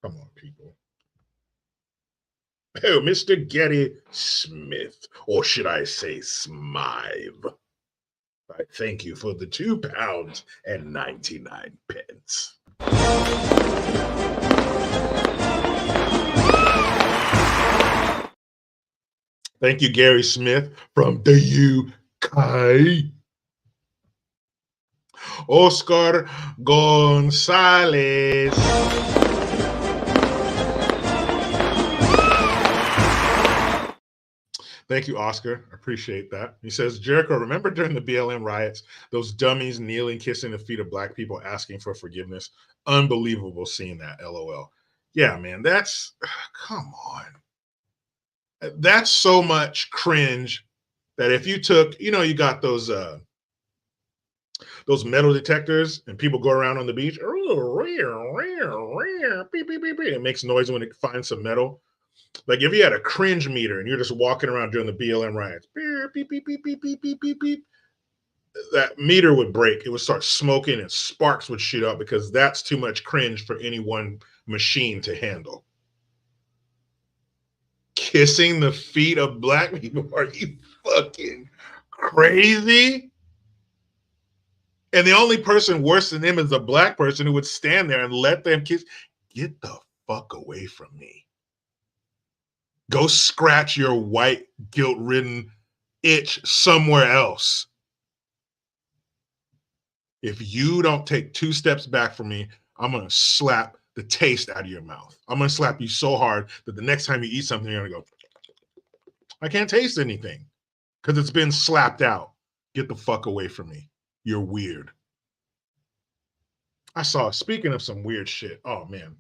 Come on, people. Oh, Mr. Getty Smith, or should I say Smythe? I thank you for the £2 and 99 pence. Thank you, Gary Smith from the UK. Oscar Gonzalez. Thank you, Oscar. I appreciate that. He says, Jericho, remember during the BLM riots, those dummies kneeling, kissing the feet of Black people, asking for forgiveness? Unbelievable seeing that, LOL. Yeah, man, come on. That's so much cringe that if you took, you got those metal detectors and people go around on the beach, it makes noise when it finds some metal. Like if you had a cringe meter and you're just walking around during the BLM riots, beep, beep, beep, beep, beep, beep, beep, beep, that meter would break. It would start smoking and sparks would shoot up because that's too much cringe for any one machine to handle. Kissing the feet of Black people? Are you fucking crazy? And the only person worse than him is a Black person who would stand there and let them kiss. Get the fuck away from me. Go scratch your white, guilt-ridden itch somewhere else. If you don't take 2 steps back from me, I'm going to slap the taste out of your mouth. I'm going to slap you so hard that the next time you eat something, you're going to go, I can't taste anything because it's been slapped out. Get the fuck away from me. You're weird. Speaking of some weird shit, oh man.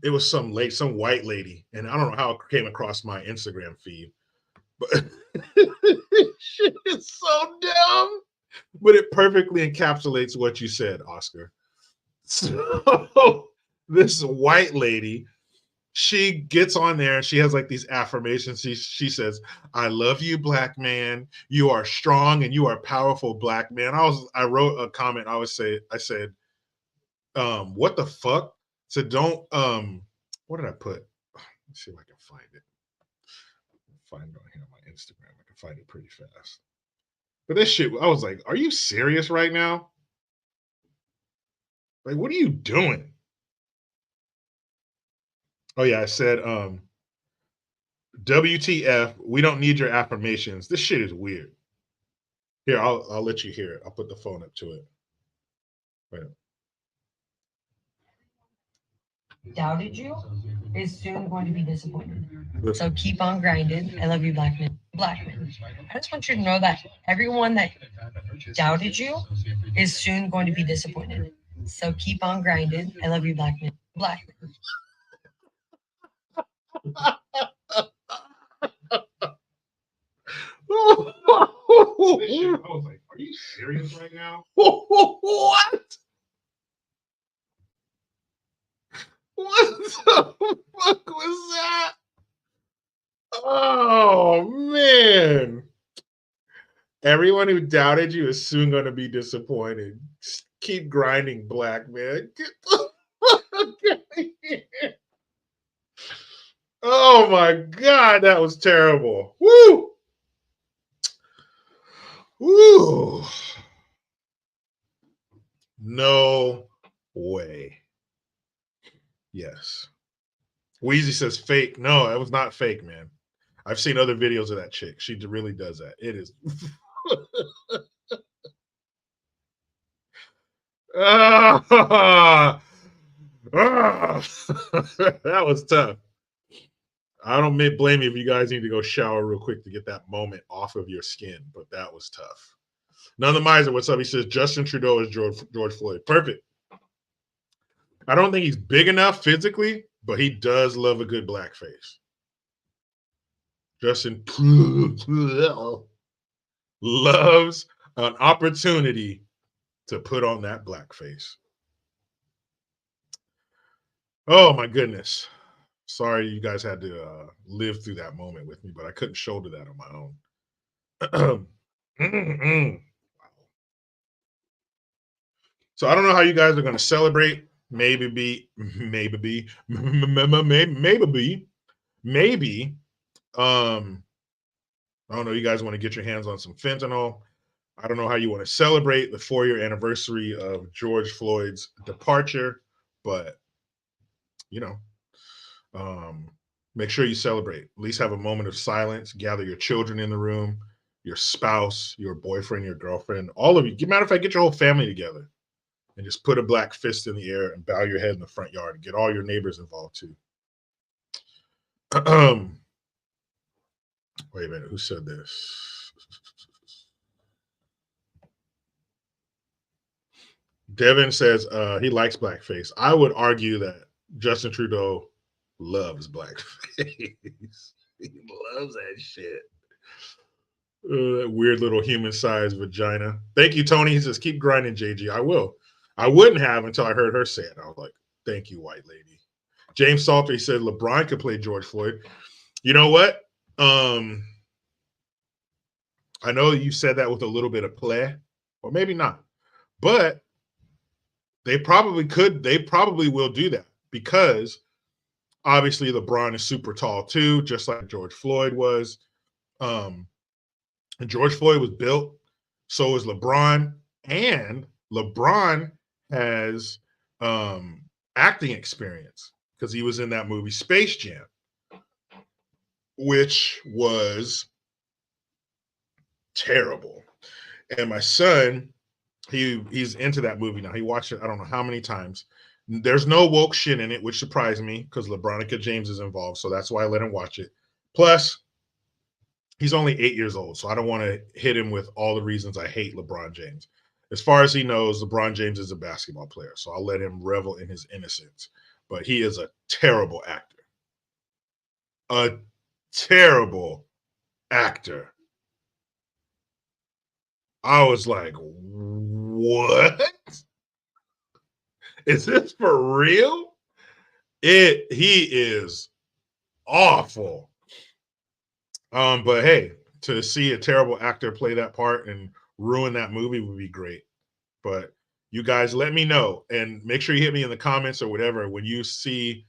It was some white lady, and I don't know how it came across my Instagram feed, but shit is so dumb, but it perfectly encapsulates what you said, Oscar. So this white lady, she gets on there and she has like these affirmations. She says, I love you, Black man. You are strong and you are powerful, Black man. I wrote a comment. I said, what the fuck? So don't what did I put? Let's see if I can find it. Find it on here on my Instagram. I can find it pretty fast. But this shit, I was like, are you serious right now? Like, what are you doing? Oh yeah, I said, WTF, we don't need your affirmations. This shit is weird. Here, I'll let you hear it. I'll put the phone up to it. Wait. doubted you is soon going to be disappointed. So keep on grinding. I love you, black men. Black men. I just want you to know that everyone that doubted you is soon going to be disappointed. So keep on grinding. I love you, black men. Black men. I was like, are you serious right now? What? What the fuck was that? Oh man. Everyone who doubted you is soon going to be disappointed. Just keep grinding, black man. Get the fuck out of here. Oh my god, that was terrible. Woo! Woo! No way. Yes. Wheezy says fake. No, it was not fake, man. I've seen other videos of that chick. She really does that. It is. Ah! Ah! That was tough. I don't blame you if you guys need to go shower real quick to get that moment off of your skin, but that was tough. None the Miser, what's up? He says Justin Trudeau is George Floyd. Perfect. I don't think he's big enough physically, but he does love a good blackface. Justin loves an opportunity to put on that blackface. Oh my goodness. Sorry you guys had to live through that moment with me, but I couldn't shoulder that on my own. So I don't know how you guys are going to celebrate. Maybe. I don't know. You guys want to get your hands on some fentanyl. I don't know how you want to celebrate the 4-year anniversary of George Floyd's departure, but you know, make sure you celebrate. At least have a moment of silence. Gather your children in the room, your spouse, your boyfriend, your girlfriend, all of you. Matter of fact, get your whole family together and just put a black fist in the air and bow your head in the front yard and get all your neighbors involved too. Wait a minute, who said this? Devin says he likes blackface. I would argue that Justin Trudeau loves blackface. He loves that shit. That weird little human-sized vagina. Thank you, Tony. He says, keep grinding, JG. I will. I wouldn't have until I heard her say it. I was like, thank you, white lady. James Salter, he said LeBron could play George Floyd. You know what? I know you said that with a little bit of play, or maybe not. But they probably could. They probably will do that because obviously LeBron is super tall too, just like George Floyd was. And George Floyd was built, so is LeBron, and LeBron has acting experience because he was in that movie Space Jam, which was terrible. And my son, he's into that movie now. He watched it I don't know how many times. There's no woke shit in it, which surprised me because LeBronica James is involved, so that's why I let him watch it. Plus, he's only 8 years old, so I don't want to hit him with all the reasons I hate LeBron James. As far as he knows, LeBron James is a basketball player, so I'll let him revel in his innocence. But he is a terrible actor. A terrible actor. I was like, what? Is this for real? He is awful. But hey, to see a terrible actor play that part and ruin that movie would be great. But you guys let me know and make sure you hit me in the comments or whatever when you see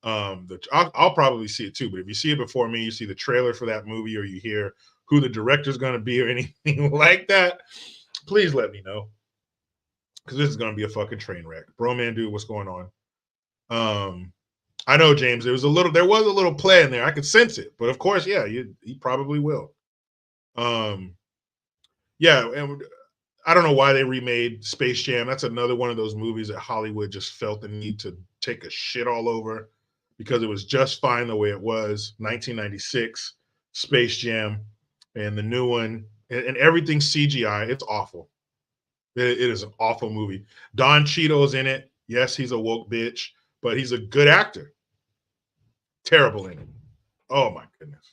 I'll probably see it too, but if you see it before me, you see the trailer for that movie or you hear who the director's going to be or anything like that, please let me know because this is going to be a fucking train wreck. Bro, man, dude, what's going on? I know, James, there was a little play in there. I could sense it, but of course, yeah, he probably will. Yeah, and I don't know why they remade Space Jam. That's another one of those movies that Hollywood just felt the need to take a shit all over because it was just fine the way it was. 1996, Space Jam, and the new one, and everything's CGI. It's awful. It is an awful movie. Don Cheadle's in it. Yes, he's a woke bitch, but he's a good actor. Terrible in it. Oh my goodness.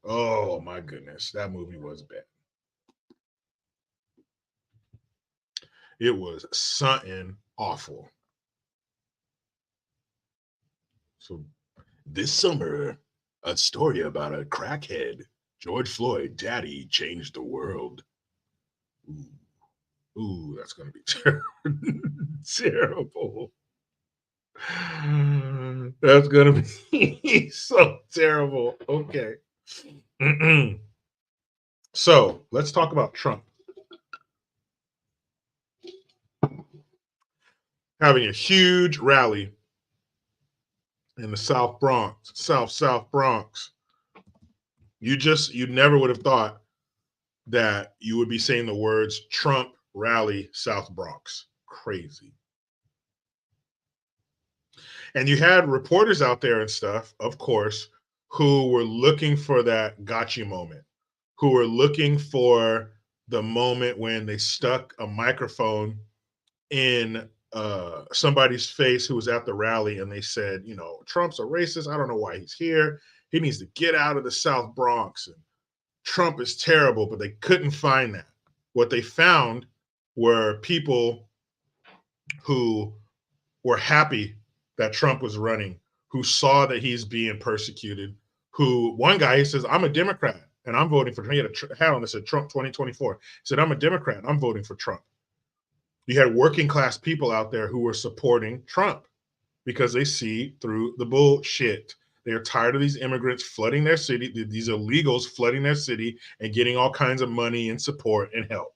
Oh my goodness. That movie was bad. It was something awful. So this summer, a story about a crackhead. George Floyd, daddy changed the world. Ooh, that's going to be terrible. That's going to be so terrible. Okay. So let's talk about Trump. Having a huge rally in the South Bronx, South Bronx. You never would have thought that you would be saying the words Trump rally South Bronx. Crazy. And you had reporters out there and stuff, of course, who were looking for that gotcha moment, who were looking for the moment when they stuck a microphone in somebody's face who was at the rally and they said, you know, Trump's a racist. I don't know why he's here. He needs to get out of the South Bronx. And Trump is terrible, but they couldn't find that. What they found were people who were happy that Trump was running, who saw that he's being persecuted, one guy, he says, I'm a Democrat and I'm voting for Trump. He had a hat on that said Trump 2024. He said, I'm a Democrat and I'm voting for Trump. You had working class people out there who were supporting Trump because they see through the bullshit. They're tired of these immigrants flooding their city, these illegals flooding their city and getting all kinds of money and support and help.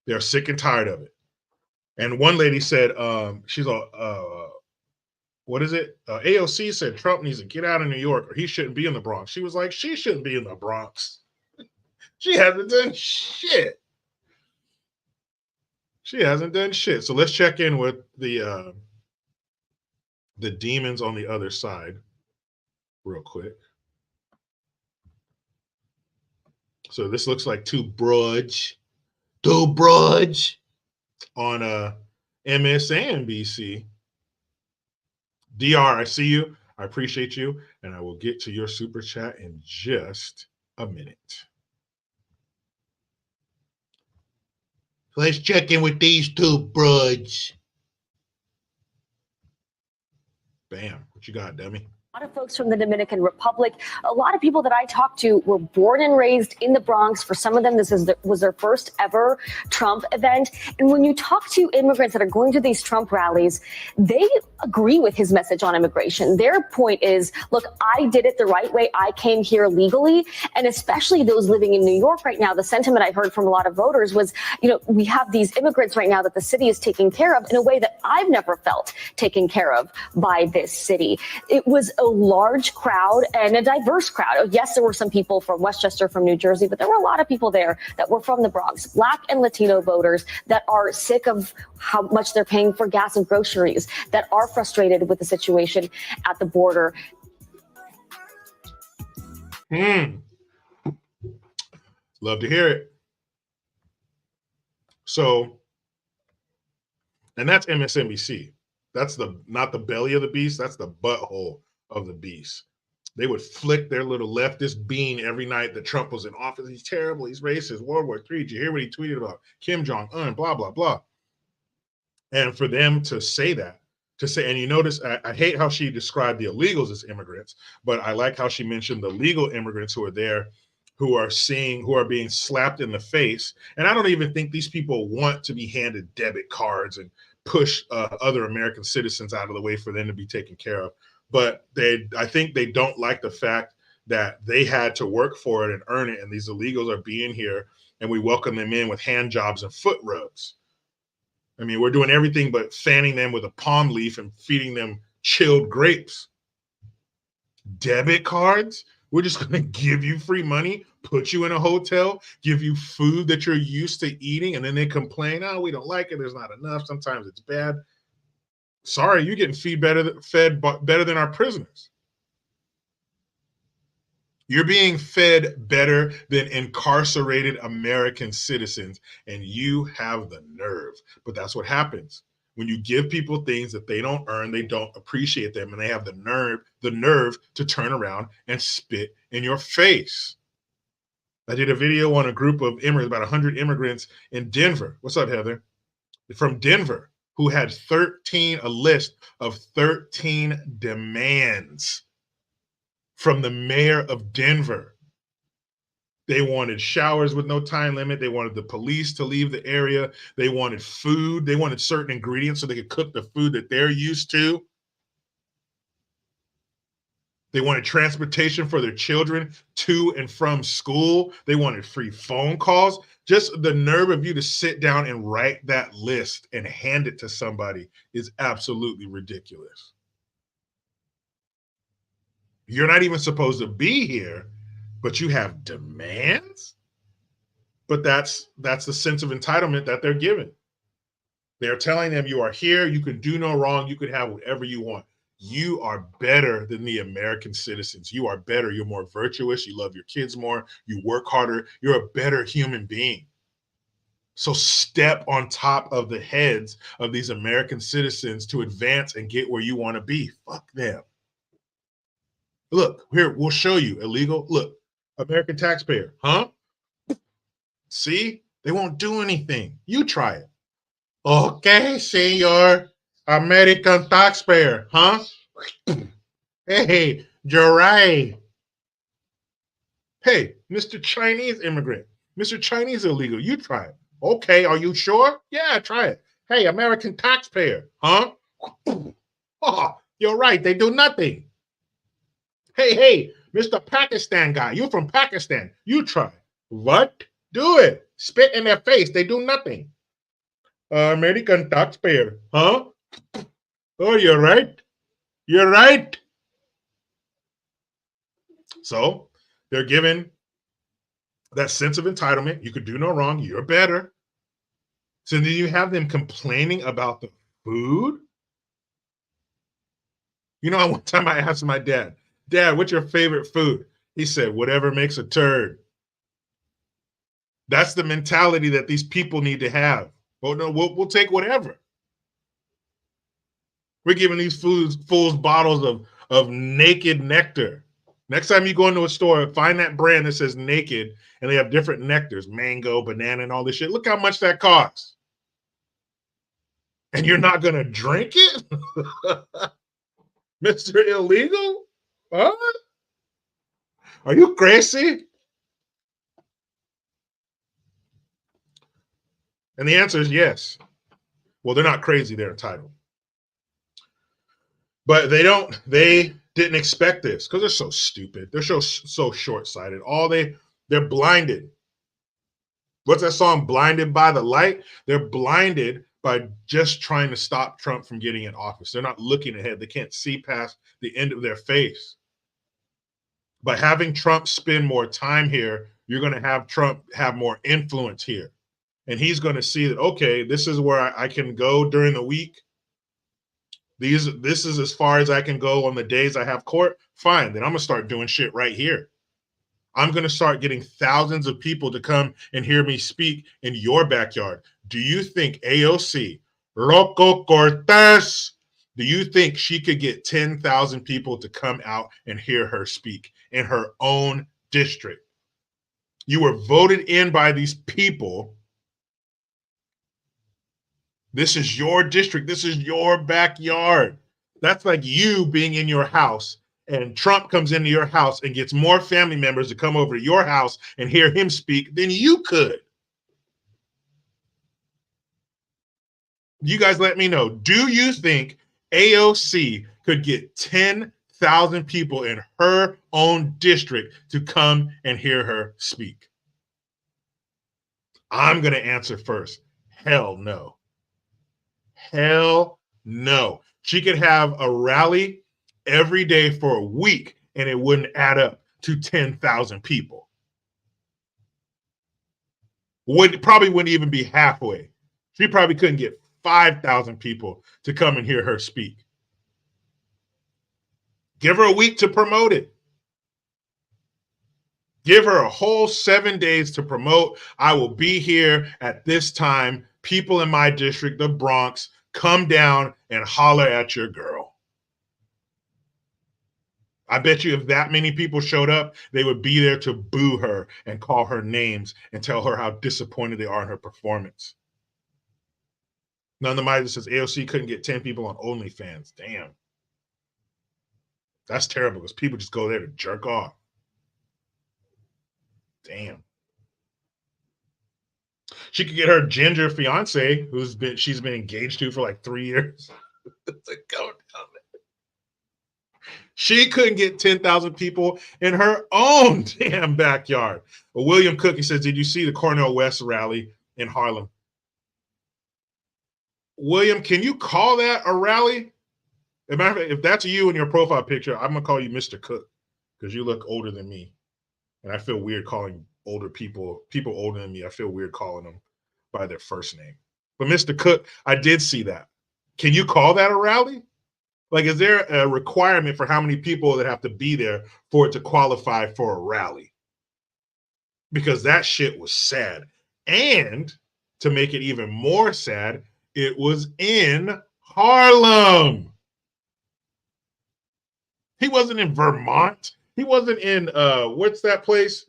They're sick and tired of it. And one lady said, she's what is it? AOC said Trump needs to get out of New York or he shouldn't be in the Bronx. She was like, she shouldn't be in the Bronx. She hasn't done shit. She hasn't done shit. So let's check in with the demons on the other side real quick. So this looks like two broads on MSNBC. DR, I see you. I appreciate you. And I will get to your super chat in just a minute. Let's check in with these two broads. Bam. What you got, dummy? A lot of folks from the Dominican Republic, a lot of people that I talked to were born and raised in the Bronx. For some of them, was their first ever Trump event. And when you talk to immigrants that are going to these Trump rallies, they agree with his message on immigration. Their point is, look, I did it the right way. I came here legally. And especially those living in New York right now, the sentiment I heard from a lot of voters was, you know, we have these immigrants right now that the city is taking care of in a way that I've never felt taken care of by this city. It was a large crowd and a diverse crowd. Yes, there were some people from Westchester, from New Jersey, but there were a lot of people there that were from the Bronx, Black and Latino voters that are sick of how much they're paying for gas and groceries, that are frustrated with the situation at the border. Love to hear it. So, and that's MSNBC. That's not the belly of the beast. That's the butthole of the beast. They would flick their little leftist bean every night that Trump was in office. He's terrible. He's racist. World War III. Did you hear what he tweeted about Kim Jong-un? Blah, blah, blah. And for them to say that, and you notice, I hate how she described the illegals as immigrants, but I like how she mentioned the legal immigrants who are there, who are being slapped in the face. And I don't even think these people want to be handed debit cards and push other American citizens out of the way for them to be taken care of. But I think they don't like the fact that they had to work for it and earn it. And these illegals are being here and we welcome them in with hand jobs and foot rubs. I mean, we're doing everything but fanning them with a palm leaf and feeding them chilled grapes. Debit cards? We're just going to give you free money, put you in a hotel, give you food that you're used to eating, and then they complain, oh, we don't like it. There's not enough. Sometimes it's bad. Sorry, you're getting fed better than our prisoners. You're being fed better than incarcerated American citizens, and you have the nerve. But that's what happens. When you give people things that they don't earn, they don't appreciate them, and they have the nerve to turn around and spit in your face. I did a video on a group of immigrants, about 100 immigrants in Denver. What's up, Heather? From Denver, who had a list of 13 demands from the mayor of Denver. They wanted showers with no time limit. They wanted the police to leave the area. They wanted food. They wanted certain ingredients so they could cook the food that they're used to. They wanted transportation for their children to and from school. They wanted free phone calls. Just the nerve of you to sit down and write that list and hand it to somebody is absolutely ridiculous. You're not even supposed to be here, but you have demands? But that's the sense of entitlement that they're given. They're telling them you are here, you can do no wrong, you can have whatever you want. You are better than the American citizens. You are better. You're more virtuous. You love your kids more. You work harder. You're a better human being. So step on top of the heads of these American citizens to advance and get where you want to be. Fuck them. Look, here, we'll show you. Illegal. Look, American taxpayer. Huh? See? They won't do anything. You try it. Okay, senor. American taxpayer, huh? Hey, you're right. Hey, Mr. Chinese immigrant, Mr. Chinese illegal, you try it. Okay, are you sure? Yeah, try it. Hey, American taxpayer, huh? Oh, you're right, they do nothing. Hey, Mr. Pakistan guy, you're from Pakistan, you try. What? Do it. Spit in their face, they do nothing. American taxpayer, huh? Oh, you're right. You're right. So they're given that sense of entitlement. You could do no wrong. You're better. So then you have them complaining about the food. You know, one time I asked my dad, what's your favorite food? He said, whatever makes a turd. That's the mentality that these people need to have. Oh, no, we'll take whatever. We're giving these fools bottles of naked nectar. Next time you go into a store, find that brand that says naked, and they have different nectars, mango, banana, and all this shit. Look how much that costs. And you're not going to drink it? Mr. Illegal? Huh? Are you crazy? And the answer is yes. Well, they're not crazy, they're entitled. But they didn't expect this because they're so stupid. They're so short-sighted. They're blinded. What's that song, Blinded by the Light? They're blinded by just trying to stop Trump from getting in office. They're not looking ahead. They can't see past the end of their face. By having Trump spend more time here, you're going to have Trump have more influence here. And he's going to see that, okay, this is where I can go during the week. This is as far as I can go on the days I have court. Fine, then I'm going to start doing shit right here. I'm going to start getting thousands of people to come and hear me speak in your backyard. Do you think AOC, Loco Cortez, do you think she could get 10,000 people to come out and hear her speak in her own district? You were voted in by these people. This is your district. This is your backyard. That's like you being in your house and Trump comes into your house and gets more family members to come over to your house and hear him speak than you could. You guys let me know. Do you think AOC could get 10,000 people in her own district to come and hear her speak? I'm going to answer first. Hell no. Hell no. She could have a rally every day for a week and it wouldn't add up to 10,000 people. Probably wouldn't even be halfway. She probably couldn't get 5,000 people to come and hear her speak. Give her a week to promote it. Give her a whole 7 days to promote. I will be here at this time. People in my district, the Bronx, come down and holler at your girl. I bet you if that many people showed up, they would be there to boo her and call her names and tell her how disappointed they are in her performance. None of the Miser says AOC couldn't get 10 people on OnlyFans. Damn. That's terrible because people just go there to jerk off. Damn. She could get her ginger fiance, she's been engaged to for like 3 years. She couldn't get 10,000 people in her own damn backyard. Well, William Cook, he says, did you see the Cornel West rally in Harlem? William, can you call that a rally? As a matter of fact, if that's you in your profile picture, I'm going to call you Mr. Cook because you look older than me. And I feel weird calling older people older than me. I feel weird calling them by their first name. But Mr. Cook, I did see that. Can you call that a rally? Like, is there a requirement for how many people that have to be there for it to qualify for a rally? Because that shit was sad. And to make it even more sad, it was in Harlem. He wasn't in Vermont. He wasn't in, what's that place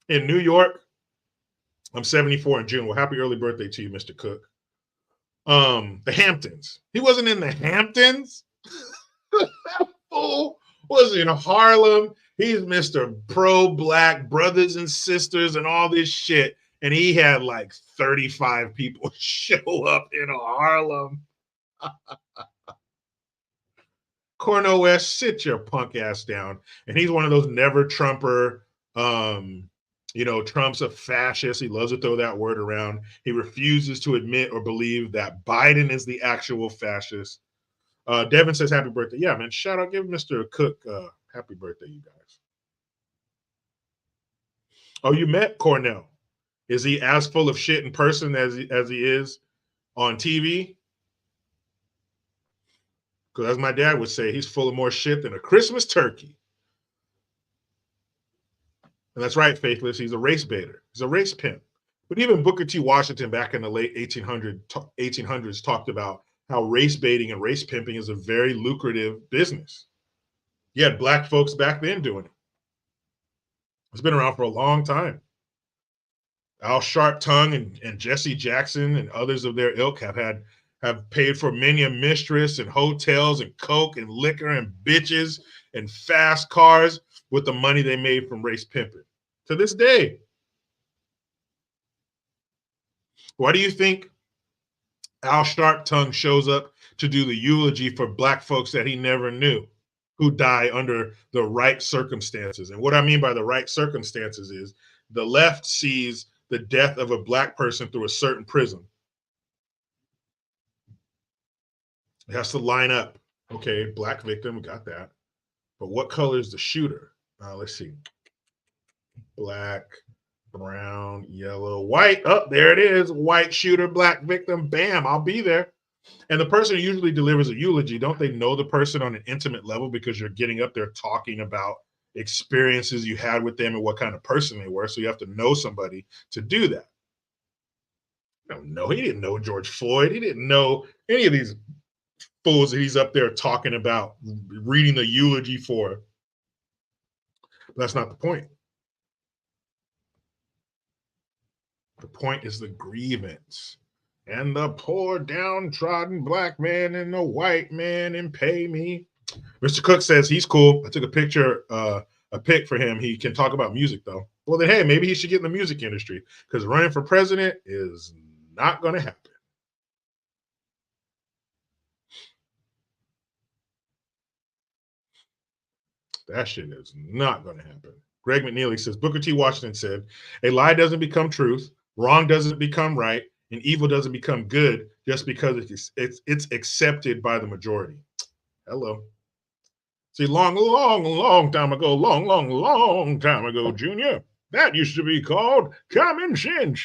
in New York? I'm 74 in June. Well, happy early birthday to you, Mr. Cook. The Hamptons. He wasn't in the Hamptons. That fool was in Harlem. He's Mr. Pro-Black brothers and sisters and all this shit. And he had like 35 people show up in Harlem. Cornel West, sit your punk ass down. And he's one of those never Trumper, Trump's a fascist. He loves to throw that word around. He refuses to admit or believe that Biden is the actual fascist. Devin says, happy birthday. Yeah, man, shout out. Give Mr. Cook happy birthday, you guys. Oh, you met Cornel. Is he as full of shit in person as he is on TV? Because as my dad would say, he's full of more shit than a Christmas turkey. And that's right, Faithless. He's a race baiter. He's a race pimp. But even Booker T. Washington back in the late 1800s talked about how race baiting and race pimping is a very lucrative business. You had black folks back then doing it. It's been around for a long time. Al Sharptongue and Jesse Jackson and others of their ilk have paid for many a mistress and hotels and coke and liquor and bitches and fast cars with the money they made from race pimping. To this day. Why do you think Al Sharptongue shows up to do the eulogy for black folks that he never knew who die under the right circumstances? And what I mean by the right circumstances is the left sees the death of a black person through a certain prism. It has to line up. Okay, black victim, we got that. But what color is the shooter? Let's see. Black, brown, yellow, white. Oh, there it is. White shooter, black victim. Bam, I'll be there. And the person who usually delivers a eulogy, don't they know the person on an intimate level because you're getting up there talking about experiences you had with them and what kind of person they were. So you have to know somebody to do that. I don't know. He didn't know George Floyd. He didn't know any of these fools that he's up there talking about, reading the eulogy for. But that's not the point. The point is the grievance. And the poor downtrodden black man and the white man and pay me. Mr. Cook says he's cool. I took a picture, a pic for him. He can talk about music, though. Well, then, hey, maybe he should get in the music industry because running for president is not going to happen. That shit is not going to happen. Greg McNeely says, Booker T. Washington said, a lie doesn't become truth, wrong doesn't become right, and evil doesn't become good just because it's accepted by the majority. Hello. See, long time ago, long time ago, Junior, that used to be called common sense.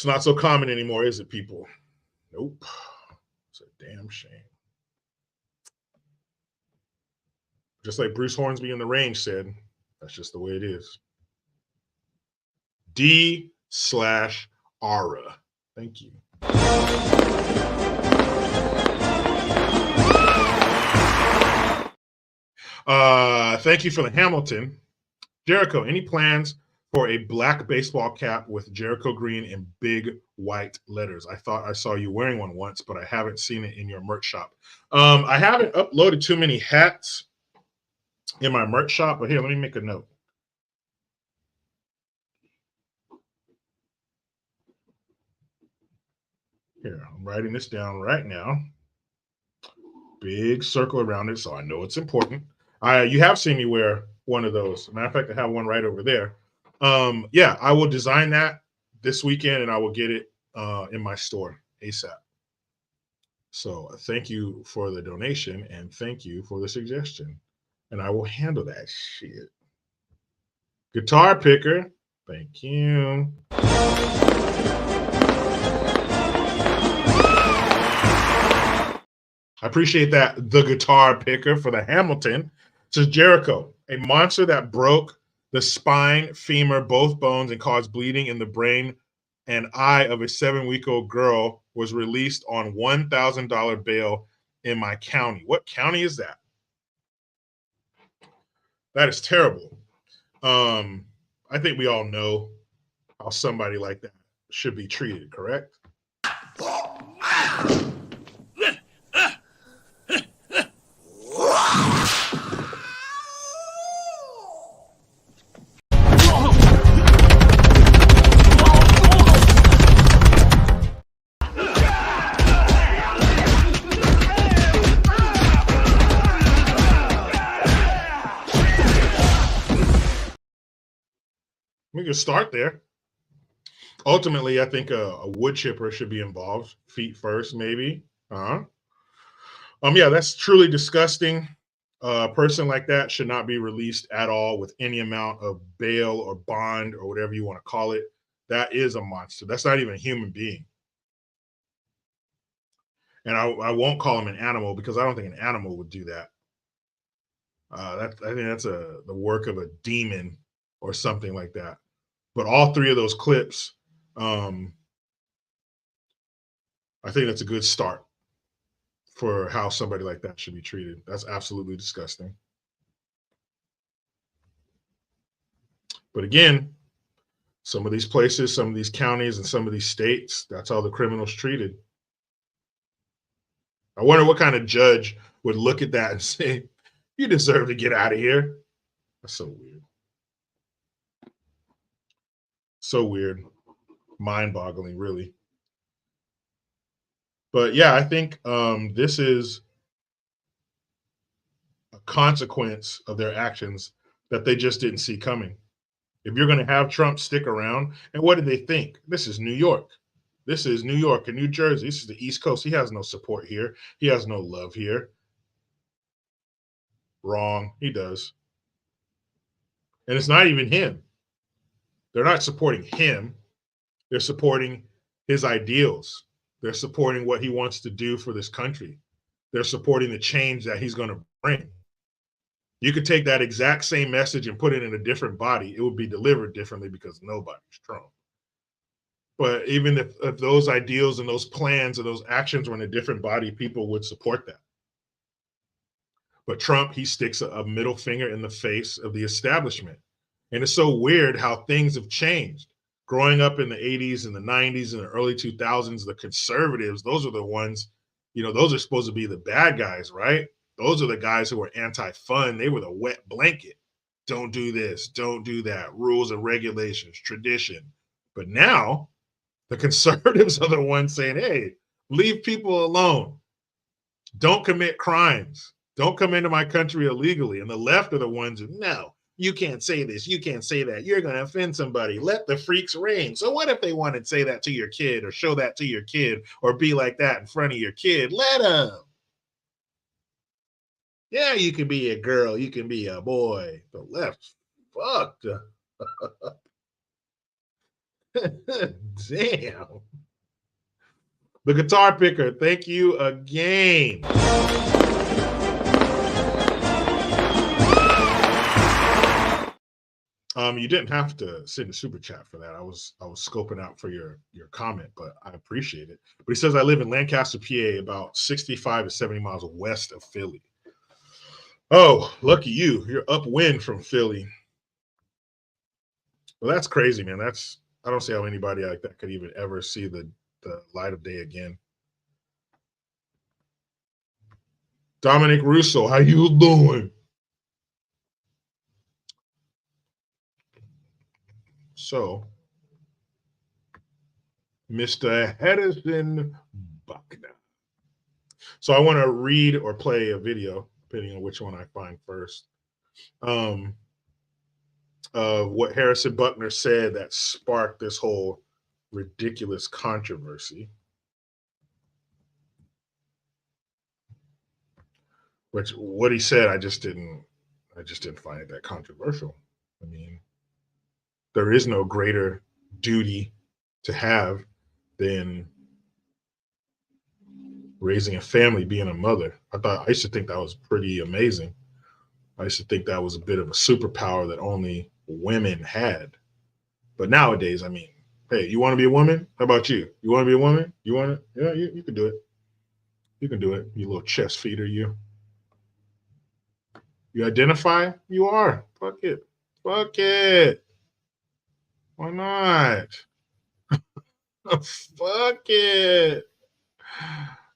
not so common anymore, is it, people? Nope. It's a damn shame. Just like Bruce Hornsby in The Range said, that's just the way it is. D/Ara. Thank you. Thank you for the Hamilton. Jericho, any plans for a black baseball cap with Jericho green in big white letters? I thought I saw you wearing one once, but I haven't seen it in your merch shop. I haven't uploaded too many hats in my merch shop, but here, let me make a note. Here, I'm writing this down right now. Big circle around it, so I know it's important. You have seen me wear one of those. Matter of fact, I have one right over there. Yeah, I will design that this weekend and I will get it in my store ASAP. So thank you for the donation and thank you for the suggestion. And I will handle that shit. Guitar picker, thank you. I appreciate that. The guitar picker for the Hamilton. It says Jericho, a monster that broke the spine, femur, both bones, and caused bleeding in the brain and eye of a 7-week-old girl was released on $1,000 bail in my county. What county is that? That is terrible. I think we all know how somebody like that should be treated, correct? We can start there. Ultimately, I think a wood chipper should be involved. Feet first, maybe. Yeah, that's truly disgusting. A person like that should not be released at all with any amount of bail or bond or whatever you want to call it. That is a monster. That's not even a human being. And I won't call him an animal because I don't think an animal would do that. I think that's the work of a demon or something like that. But all three of those clips, I think that's a good start for how somebody like that should be treated. That's absolutely disgusting. But again, some of these places, some of these counties, and some of these states, that's how the criminal's treated. I wonder what kind of judge would look at that and say, you deserve to get out of here. That's so weird. So weird. Mind-boggling, really. But yeah, I think this is a consequence of their actions that they just didn't see coming. If you're going to have Trump stick around, and what do they think? This is New York. This is New York and New Jersey. This is the East Coast. He has no support here. He has no love here. Wrong. He does. And it's not even him. They're not supporting him. They're supporting his ideals. They're supporting what he wants to do for this country. They're supporting the change that he's going to bring. You could take that exact same message and put it in a different body. It would be delivered differently because nobody's Trump. But even if those ideals and those plans and those actions were in a different body, people would support that. But Trump, he sticks a middle finger in the face of the establishment. And it's so weird how things have changed. Growing up in the 80s and the 90s and the early 2000s, the conservatives, those are the ones, those are supposed to be the bad guys, right? Those are the guys who were anti-fun. They were the wet blanket. Don't do this, don't do that. Rules and regulations, tradition. But now the conservatives are the ones saying, hey, leave people alone. Don't commit crimes. Don't come into my country illegally. And the left are the ones who, no, you can't say this. You can't say that. You're going to offend somebody. Let the freaks reign. So what if they wanted to say that to your kid or show that to your kid or be like that in front of your kid? Let them. Yeah, you can be a girl. You can be a boy. The left fucked. Damn. The guitar picker, thank you again. You didn't have to send a super chat for that. I was scoping out for your comment, but I appreciate it. But he says I live in Lancaster, PA, about 65 to 70 miles west of Philly. Oh, lucky you. You're upwind from Philly. Well, that's crazy, man. I don't see how anybody like that could even ever see the light of day again. Dominic Russo, how you doing? So, Mr. Harrison Buckner. So I want to read or play a video, depending on which one I find first, of what Harrison Buckner said that sparked this whole ridiculous controversy. Which what he said, I just didn't find it that controversial. I mean, there is no greater duty to have than raising a family, being a mother. I used to think that was pretty amazing. I used to think that was a bit of a superpower that only women had. But nowadays, I mean, hey, you want to be a woman? How about you? You want to be a woman? You want to? Yeah, you can do it. You can do it. You little chest feeder, you. You identify? You are. Fuck it. Fuck it. Why not? Fuck it.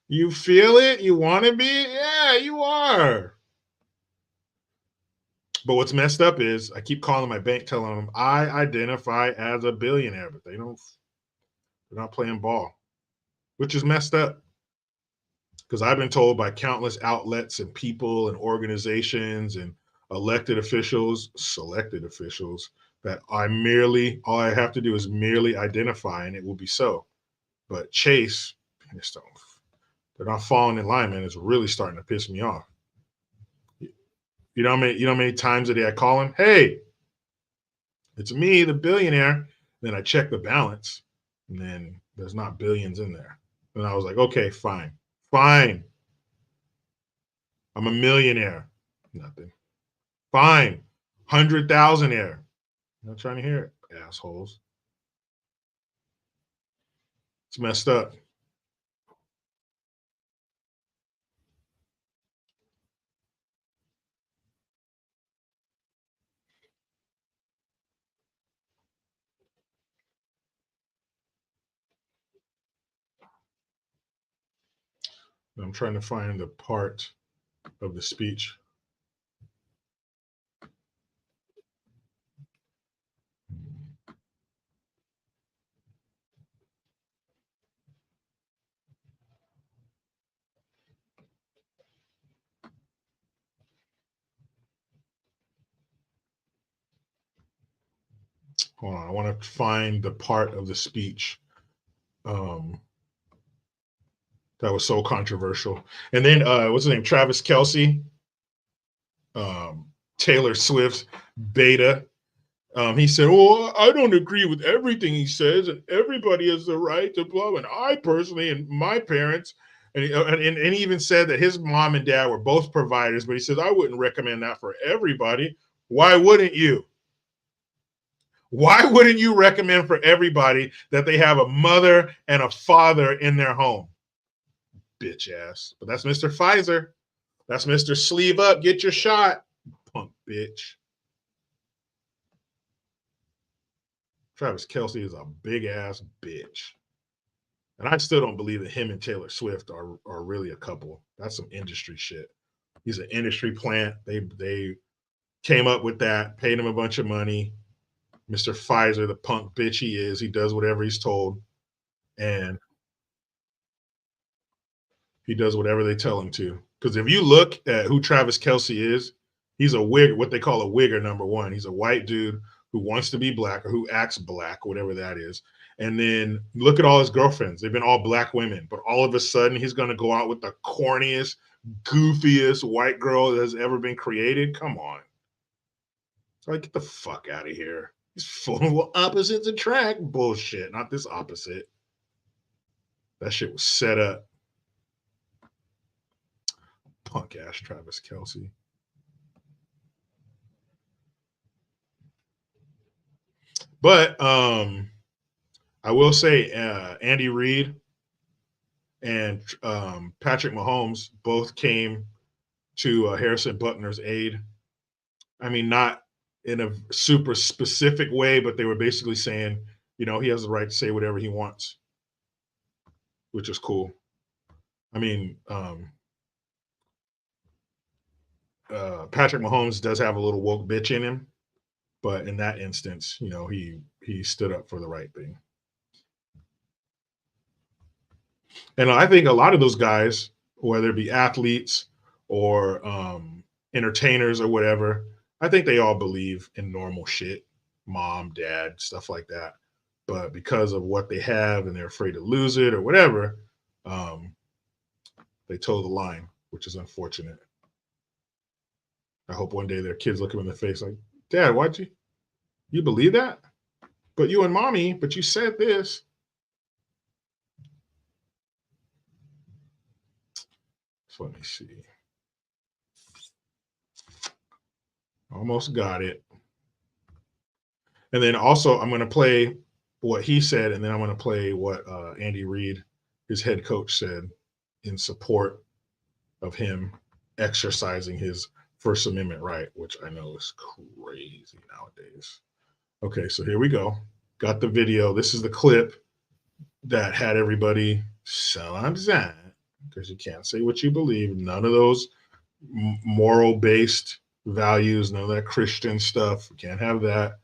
You feel it? You want to be? Yeah, you are. But what's messed up is I keep calling my bank telling them I identify as a billionaire, but they're not playing ball, which is messed up. Because I've been told by countless outlets and people and organizations and elected officials, selected officials, that all I have to do is merely identify and it will be so. But Chase, they're not falling in line, man. It's really starting to piss me off. You know how many times a day I call him? Hey, it's me, the billionaire. Then I check the balance, and then there's not billions in there. And I was like, okay, fine. I'm a millionaire. Nothing. Fine. 100,000-aire. Not trying to hear it, assholes. It's messed up. I'm trying to find the part of the speech. Hold on, I want to find the part of the speech that was so controversial. And then what's his name? Travis Kelce, Taylor Swift beta. He said, "Oh, I don't agree with everything he says, and everybody has the right to blah." And I personally, and my parents, and he even said that his mom and dad were both providers, but he says I wouldn't recommend that for everybody. Why wouldn't you? Why wouldn't you recommend for everybody that they have a mother and a father in their home? Bitch ass. But that's Mr. Pfizer. That's Mr. Sleeve up. Get your shot. Punk bitch. Travis Kelce is a big ass bitch. And I still don't believe that him and Taylor Swift are really a couple. That's some industry shit. He's an industry plant. They came up with that, paid him a bunch of money. Mr. Pfizer, the punk bitch he is, he does whatever he's told. And he does whatever they tell him to. Because if you look at who Travis Kelce is, he's a wig, what they call a wigger, number one. He's a white dude who wants to be black or who acts black, whatever that is. And then look at all his girlfriends. They've been all black women. But all of a sudden, he's going to go out with the corniest, goofiest white girl that has ever been created. Come on. Like, get the fuck out of here. Full opposites attract bullshit. Not this opposite. That shit was set up. Punk ass Travis Kelce. But I will say Andy Reid and Patrick Mahomes both came to Harrison Buckner's aid. I mean, not in a super specific way, but they were basically saying, you know, he has the right to say whatever he wants, which is cool. I mean, Patrick Mahomes does have a little woke bitch in him, but in that instance, you know, he stood up for the right thing. And I think a lot of those guys, whether it be athletes or entertainers or whatever, I think they all believe in normal shit, mom, dad, stuff like that. But because of what they have and they're afraid to lose it or whatever, they toe the line, which is unfortunate. I hope one day their kids look them in the face like, Dad, why'd you believe that? But you and mommy, but you said this. So let me see. Almost got it. And then also I'm going to play what he said, and then I'm going to play what Andy Reid, his head coach, said in support of him exercising his First Amendment right, which I know is crazy nowadays. Okay, so here we go. Got the video. This is the clip that had everybody salam zan, because you can't say what you believe. None of those moral-based values, none of that Christian stuff. We can't have that.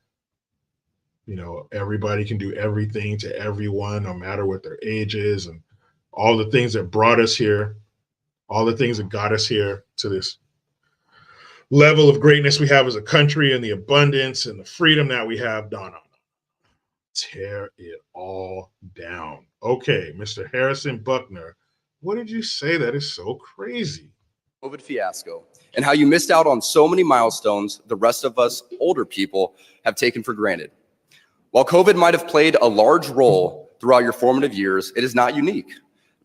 You know, everybody can do everything to everyone, no matter what their age is, and all the things that brought us here, all the things that got us here to this level of greatness we have as a country, and the abundance and the freedom that we have. No. Tear it all down. Okay, Mr. Harrison Buckner, what did you say that is so crazy? COVID fiasco, and how you missed out on so many milestones the rest of us older people have taken for granted. While COVID might have played a large role throughout your formative years, it is not unique.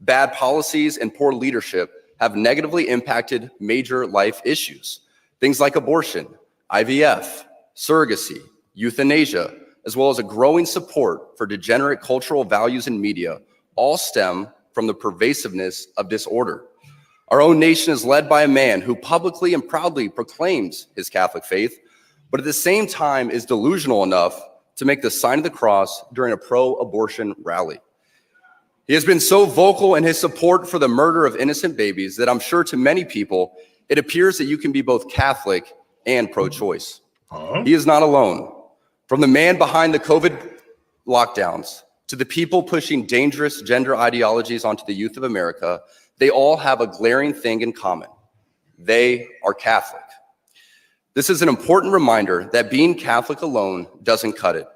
Bad policies and poor leadership have negatively impacted major life issues. Things like abortion, IVF, surrogacy, euthanasia, as well as a growing support for degenerate cultural values in media, all stem from the pervasiveness of disorder. Our own nation is led by a man who publicly and proudly proclaims his Catholic faith, but at the same time is delusional enough to make the sign of the cross during a pro-abortion rally. He has been so vocal in his support for the murder of innocent babies that I'm sure to many people, it appears that you can be both Catholic and pro-choice. He is not alone. From the man behind the COVID lockdowns to the people pushing dangerous gender ideologies onto the youth of America, they all have a glaring thing in common. They are Catholic. This is an important reminder that being Catholic alone doesn't cut it.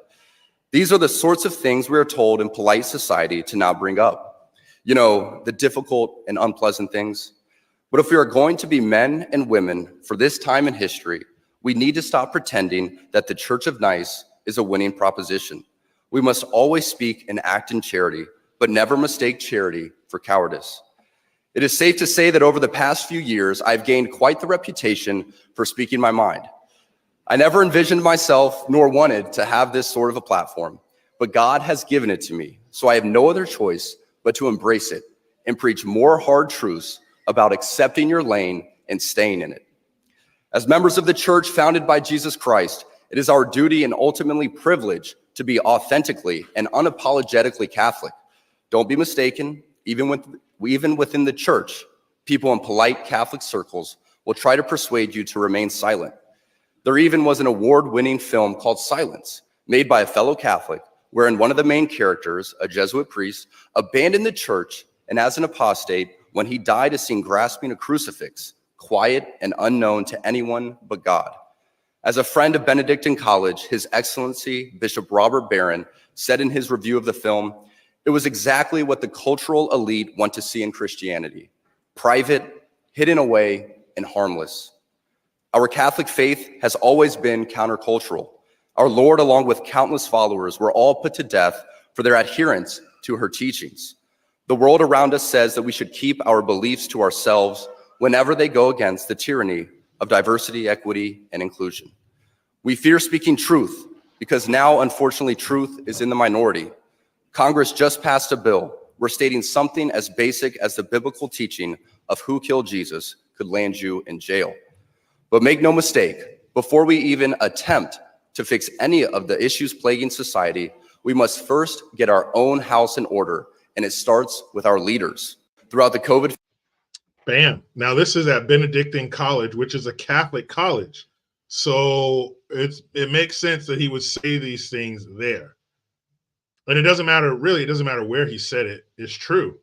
These are the sorts of things we are told in polite society to not bring up. You know, the difficult and unpleasant things. But if we are going to be men and women for this time in history, we need to stop pretending that the Church of Nice is a winning proposition. We must always speak and act in charity, but never mistake charity for cowardice. It is safe to say that over the past few years, I've gained quite the reputation for speaking my mind. I never envisioned myself nor wanted to have this sort of a platform, but God has given it to me, so I have no other choice but to embrace it and preach more hard truths about accepting your lane and staying in it. As members of the church founded by Jesus Christ, it is our duty and ultimately privilege to be authentically and unapologetically Catholic. Don't be mistaken, even within the church, people in polite Catholic circles will try to persuade you to remain silent. There even was an award-winning film called Silence, made by a fellow Catholic, wherein one of the main characters, a Jesuit priest, abandoned the church and as an apostate, when he died, is seen grasping a crucifix, quiet and unknown to anyone but God. As a friend of Benedictine College, His Excellency Bishop Robert Barron said in his review of the film, it was exactly what the cultural elite want to see in Christianity: private, hidden away, and harmless. Our Catholic faith has always been countercultural. Our Lord, along with countless followers, were all put to death for their adherence to her teachings. The world around us says that we should keep our beliefs to ourselves whenever they go against the tyranny of diversity, equity, and inclusion. We fear speaking truth because now, unfortunately, truth is in the minority. Congress just passed a bill where stating something as basic as the biblical teaching of who killed Jesus could land you in jail. But make no mistake, before we even attempt to fix any of the issues plaguing society, we must first get our own house in order, and it starts with our leaders. Throughout the COVID. Bam. Now this is at Benedictine College, which is a Catholic college. So it makes sense that he would say these things there. And it doesn't matter, really, it doesn't matter where he said it. It's true,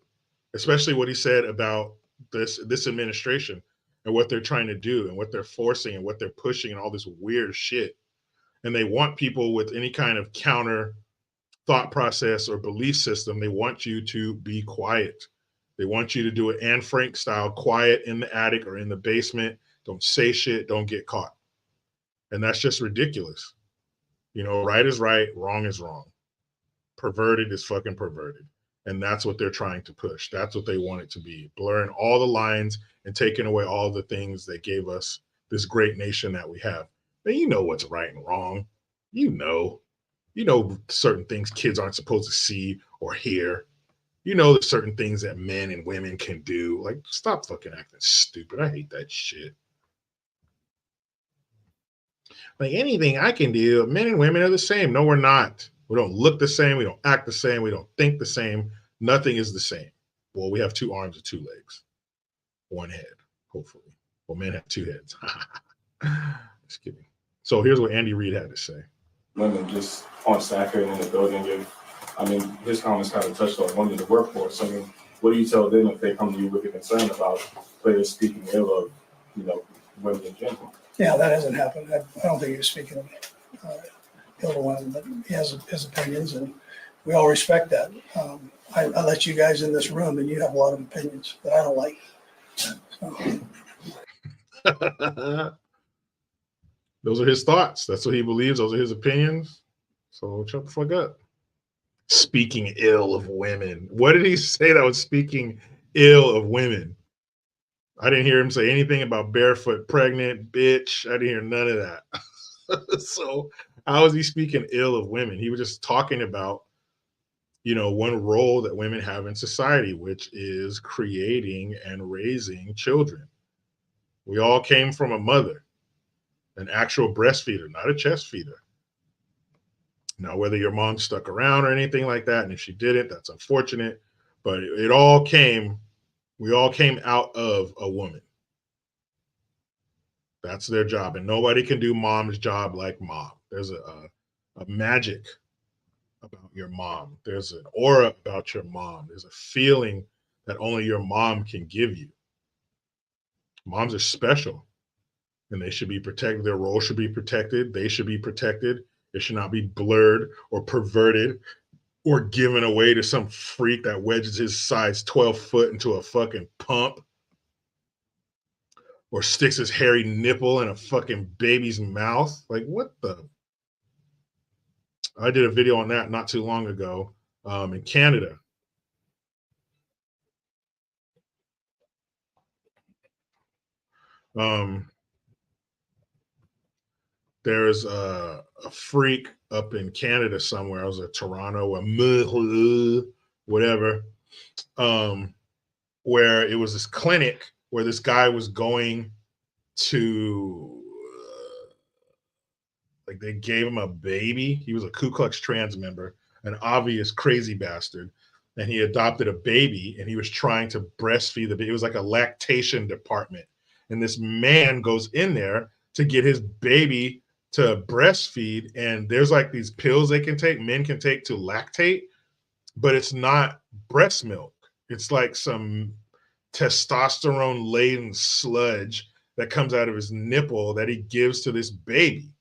especially what he said about this administration and what they're trying to do and what they're forcing and what they're pushing and all this weird shit. And they want people with any kind of counter thought process or belief system. They want you to be quiet. They want you to do it Anne Frank style, quiet in the attic or in the basement. Don't say shit, don't get caught. And that's just ridiculous. You know, right is right, wrong is wrong. Perverted is fucking perverted. And that's what they're trying to push. That's what they want it to be. Blurring all the lines and taking away all the things that gave us this great nation that we have. And you know what's right and wrong. You know certain things kids aren't supposed to see or hear. You know there's certain things that men and women can do. Like, stop fucking acting stupid. I hate that shit. Like, anything I can do, men and women are the same. No, we're not. We don't look the same. We don't act the same. We don't think the same. Nothing is the same. Well, we have 2 arms and 2 legs. 1 head, hopefully. Well, men have 2 heads. Just kidding. So here's what Andy Reid had to say. Women just on staff here in the building, and I mean, his comments kind of touched on women in the workforce. I mean, what do you tell them if they come to you with a concern about players speaking ill of, women in general? Yeah, that hasn't happened. I don't think he was speaking of ill of women, but he has his opinions, and we all respect that. I let you guys in this room, and you have a lot of opinions that I don't like. So. Those are his thoughts. That's what he believes. Those are his opinions. So shut the fuck up. Speaking ill of women. What did he say that was speaking ill of women? I didn't hear him say anything about barefoot pregnant, bitch. I didn't hear none of that. So how is he speaking ill of women? He was just talking about, one role that women have in society, which is creating and raising children. We all came from a mother. An actual breastfeeder, not a chest feeder. Now, whether your mom stuck around or anything like that, and if she didn't, that's unfortunate. But we all came out of a woman. That's their job. And nobody can do mom's job like mom. There's a magic about your mom. There's an aura about your mom. There's a feeling that only your mom can give you. Moms are special. And they should be protected. Their role should be protected. They should be protected. It should not be blurred or perverted or given away to some freak that wedges his size 12 foot into a fucking pump or sticks his hairy nipple in a fucking baby's mouth. Like, what the? I did a video on that not too long ago in Canada. There's a freak up in Canada somewhere. I was at Toronto or whatever, where it was this clinic where this guy was going to, like, they gave him a baby. He was a Ku Klux Klan member, an obvious crazy bastard. And he adopted a baby and he was trying to breastfeed the baby. It was like a lactation department. And this man goes in there to get his baby to breastfeed, and there's like these pills they can take, men can take to lactate, but it's not breast milk. It's like some testosterone laden sludge that comes out of his nipple that he gives to this baby.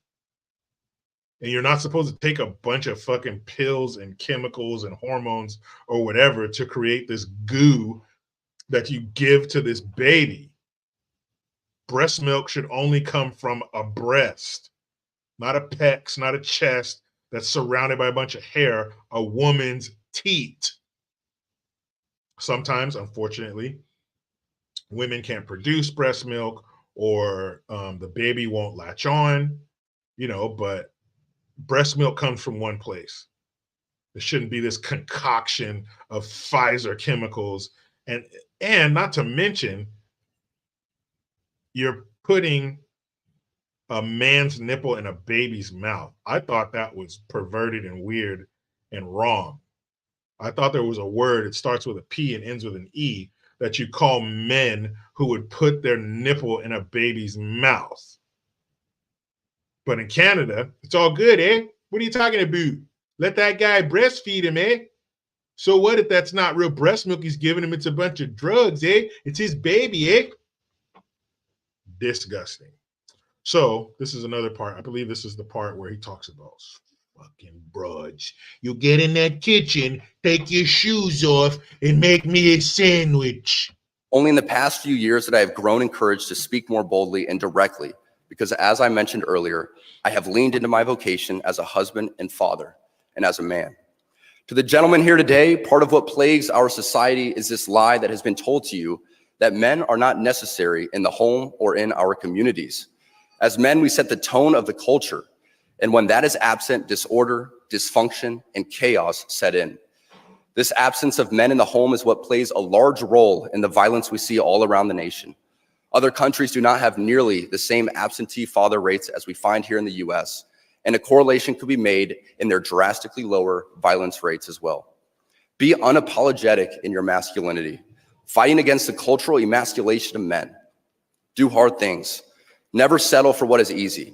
And you're not supposed to take a bunch of fucking pills and chemicals and hormones or whatever to create this goo that you give to this baby. Breast milk should only come from a breast, not a pecs, not a chest that's surrounded by a bunch of hair, a woman's teat. Sometimes, unfortunately, women can't produce breast milk, or the baby won't latch on, but breast milk comes from one place. There shouldn't be this concoction of Pfizer chemicals. And not to mention, you're putting a man's nipple in a baby's mouth. I thought that was perverted and weird and wrong. I thought there was a word, it starts with a P and ends with an E, that you call men who would put their nipple in a baby's mouth. But in Canada, it's all good, eh? What are you talking about? Let that guy breastfeed him, eh? So what if that's not real breast milk he's giving him? It's a bunch of drugs, eh? It's his baby, eh? Disgusting. So this is another part. I believe this is the part where he talks about fucking broads. You get in that kitchen, take your shoes off, and make me a sandwich. Only in the past few years that I have grown in courage to speak more boldly and directly, because as I mentioned earlier, I have leaned into my vocation as a husband and father, and as a man. To the gentleman here today, part of what plagues our society is this lie that has been told to you that men are not necessary in the home or in our communities. As men, we set the tone of the culture, and when that is absent, disorder, dysfunction, and chaos set in. This absence of men in the home is what plays a large role in the violence we see all around the nation. Other countries do not have nearly the same absentee father rates as we find here in the US, and a correlation could be made in their drastically lower violence rates as well. Be unapologetic in your masculinity, fighting against the cultural emasculation of men. Do hard things. Never settle for what is easy.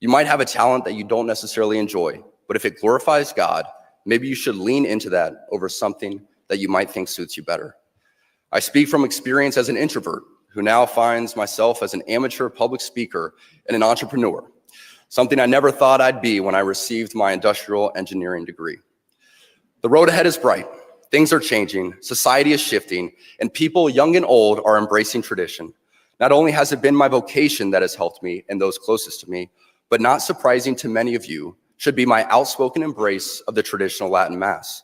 You might have a talent that you don't necessarily enjoy, but if it glorifies God, maybe you should lean into that over something that you might think suits you better. I speak from experience as an introvert who now finds myself as an amateur public speaker and an entrepreneur, something I never thought I'd be when I received my industrial engineering degree. The road ahead is bright. Things are changing, society is shifting, and people young and old are embracing tradition. Not only has it been my vocation that has helped me and those closest to me, but not surprising to many of you, should be my outspoken embrace of the traditional Latin Mass.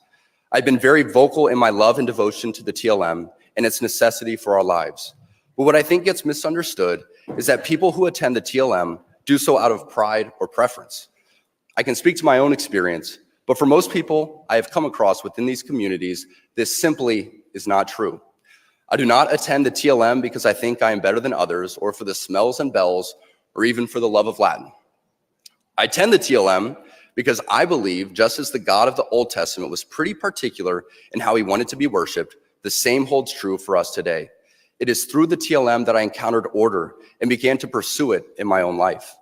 I've been very vocal in my love and devotion to the TLM and its necessity for our lives. But what I think gets misunderstood is that people who attend the TLM do so out of pride or preference. I can speak to my own experience, but for most people I have come across within these communities, this simply is not true. I do not attend the TLM because I think I am better than others, or for the smells and bells, or even for the love of Latin. I attend the TLM because I believe, just as the God of the Old Testament was pretty particular in how he wanted to be worshiped, the same holds true for us today. It is through the TLM that I encountered order and began to pursue it in my own life.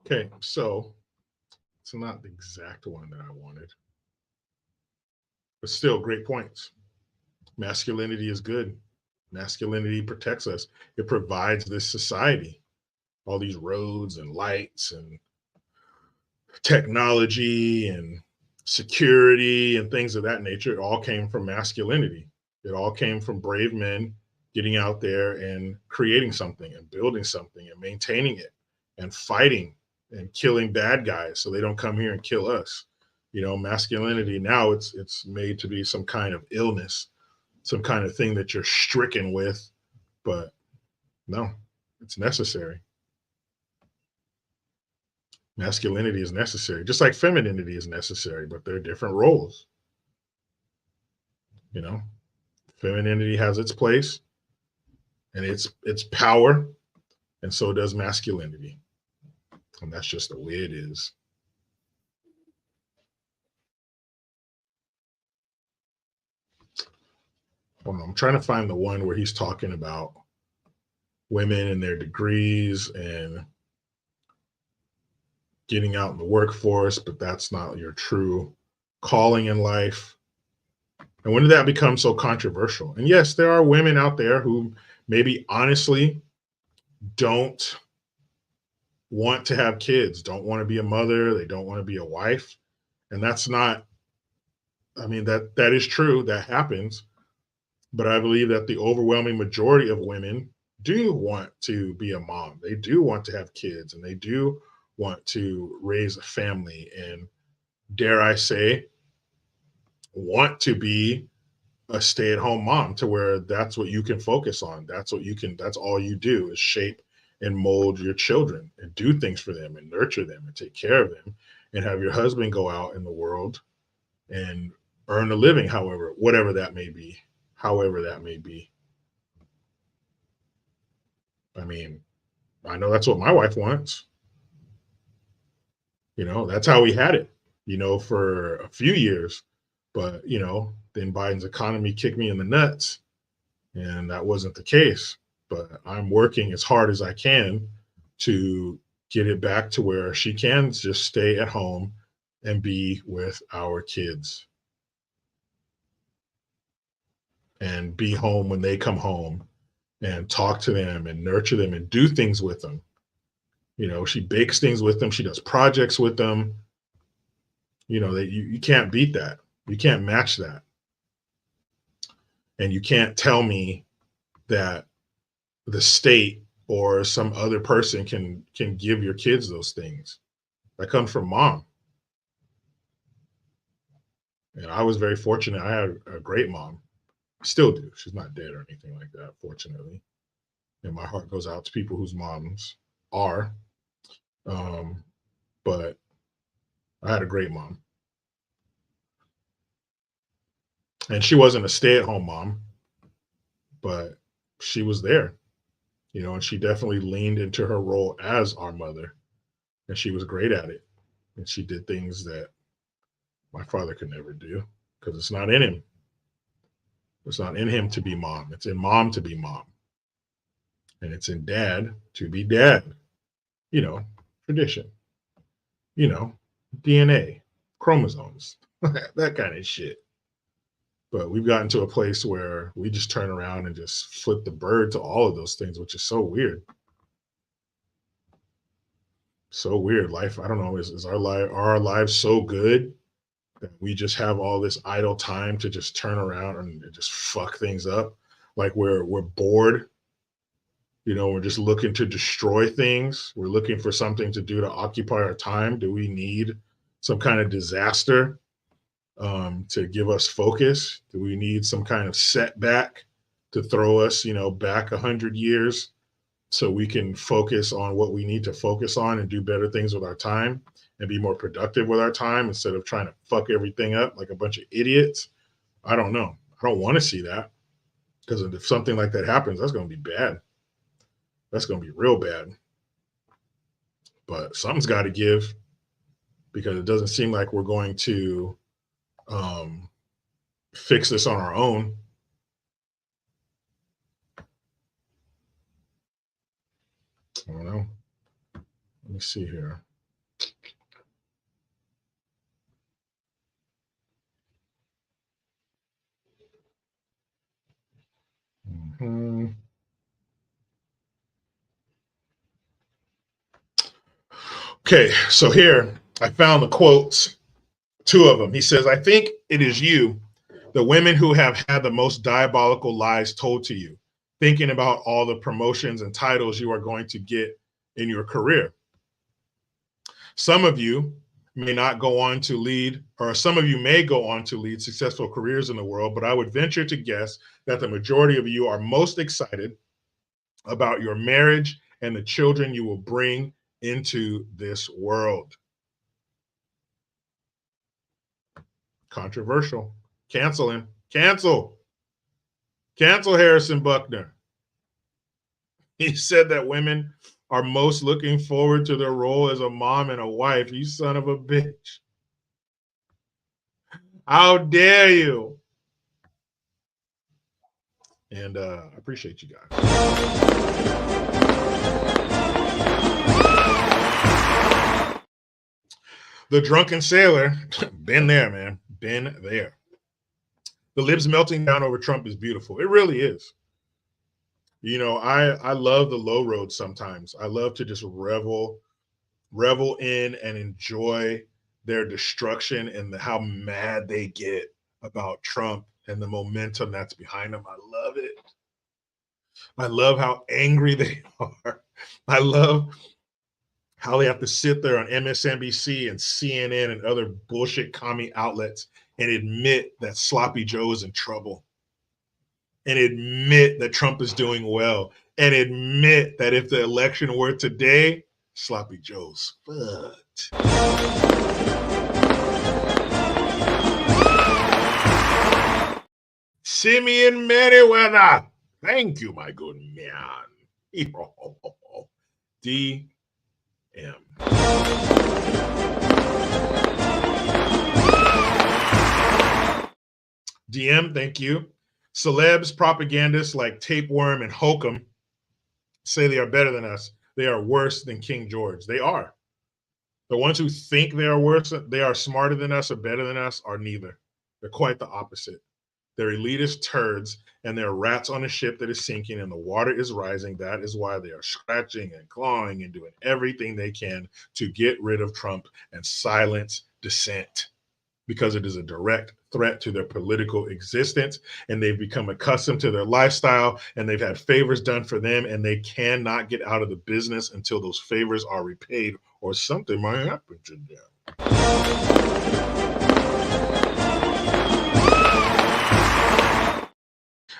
Okay, so it's not the exact one that I wanted, but still great points. Masculinity is good. Masculinity protects us. It provides this society, all these roads and lights and technology and security and things of that nature. It all came from masculinity. It all came from brave men getting out there and creating something and building something and maintaining it and fighting and killing bad guys so they don't come here and kill us. Masculinity now it's made to be some kind of illness, some kind of thing that you're stricken with, but no, it's necessary. Masculinity is necessary, just like femininity is necessary, but they're different roles. Femininity has its place and its power, and so does masculinity. And that's just the way it is. I'm trying to find the one where he's talking about women and their degrees and getting out in the workforce, but that's not your true calling in life. And when did that become so controversial? And yes, there are women out there who maybe honestly don't want to have kids, don't want to be a mother, they don't want to be a wife. And that's not, that is true, that happens. But I believe that the overwhelming majority of women do want to be a mom. They do want to have kids, and they do want to raise a family and, dare I say, want to be a stay-at-home mom, to where that's what you can focus on. That's all you do is shape and mold your children and do things for them and nurture them and take care of them, and have your husband go out in the world and earn a living, whatever that may be, however that may be. I mean, I know that's what my wife wants. That's how we had it, for a few years. But, then Biden's economy kicked me in the nuts, and that wasn't the case. But I'm working as hard as I can to get it back to where she can just stay at home and be with our kids and be home when they come home and talk to them and nurture them and do things with them. She bakes things with them. She does projects with them. That you can't beat that. You can't match that. And you can't tell me that the state or some other person can give your kids those things. That comes from mom. And I was very fortunate. I had a great mom. I still do. She's not dead or anything like that, fortunately. And my heart goes out to people whose moms are. But I had a great mom. And she wasn't a stay-at-home mom, but she was there, and she definitely leaned into her role as our mother, and she was great at it. And she did things that my father could never do, because it's not in him. It's not in him to be mom. It's in mom to be mom. And it's in dad to be dad. Tradition, DNA, chromosomes, that kind of shit. But we've gotten to a place where we just turn around and just flip the bird to all of those things, which is so weird. So weird. Life, I don't know, is our lives so good that we just have all this idle time to just turn around and just fuck things up? Like we're bored. We're just looking to destroy things. We're looking for something to do to occupy our time. Do we need some kind of disaster to give us focus? Do we need some kind of setback to throw us, back 100 years so we can focus on what we need to focus on and do better things with our time and be more productive with our time instead of trying to fuck everything up like a bunch of idiots? I don't know. I don't want to see that, because if something like that happens, that's going to be bad. That's going to be real bad. But something's got to give, because it doesn't seem like we're going to fix this on our own. I don't know. Let me see here. Okay, so here I found the quotes, two of them. He says, "I think it is you, the women who have had the most diabolical lies told to you, thinking about all the promotions and titles you are going to get in your career. Some of you may not go on to lead, or some of you may go on to lead successful careers in the world, but I would venture to guess that the majority of you are most excited about your marriage and the children you will bring into this world." Controversial. Cancel him. Cancel Harrison Buckner. He said that women are most looking forward to their role as a mom and a wife. You son of a bitch. How dare you? And I appreciate you guys. The drunken sailor, been there, man, been there. The libs melting down over Trump is beautiful. It really is. I love the low road sometimes. I love to just revel in and enjoy their destruction and how mad they get about Trump and the momentum that's behind them. I love it. I love how angry they are. I love how they have to sit there on MSNBC and CNN and other bullshit commie outlets and admit that Sloppy Joe is in trouble, and admit that Trump is doing well, and admit that if the election were today, Sloppy Joe's fucked. Simeon Merriweather. Thank you, my good man. DM. DM, thank you. Celebs, propagandists like Tapeworm and Hokum say they are better than us. They are worse than King George. They are. The ones who think they are worse, they are smarter than us or better than us, are neither. They're quite the opposite. They're elitist turds, and they're rats on a ship that is sinking and the water is rising. That is why they are scratching and clawing and doing everything they can to get rid of Trump and silence dissent, because it is a direct threat to their political existence, and they've become accustomed to their lifestyle, and they've had favors done for them, and they cannot get out of the business until those favors are repaid, or something might happen to them.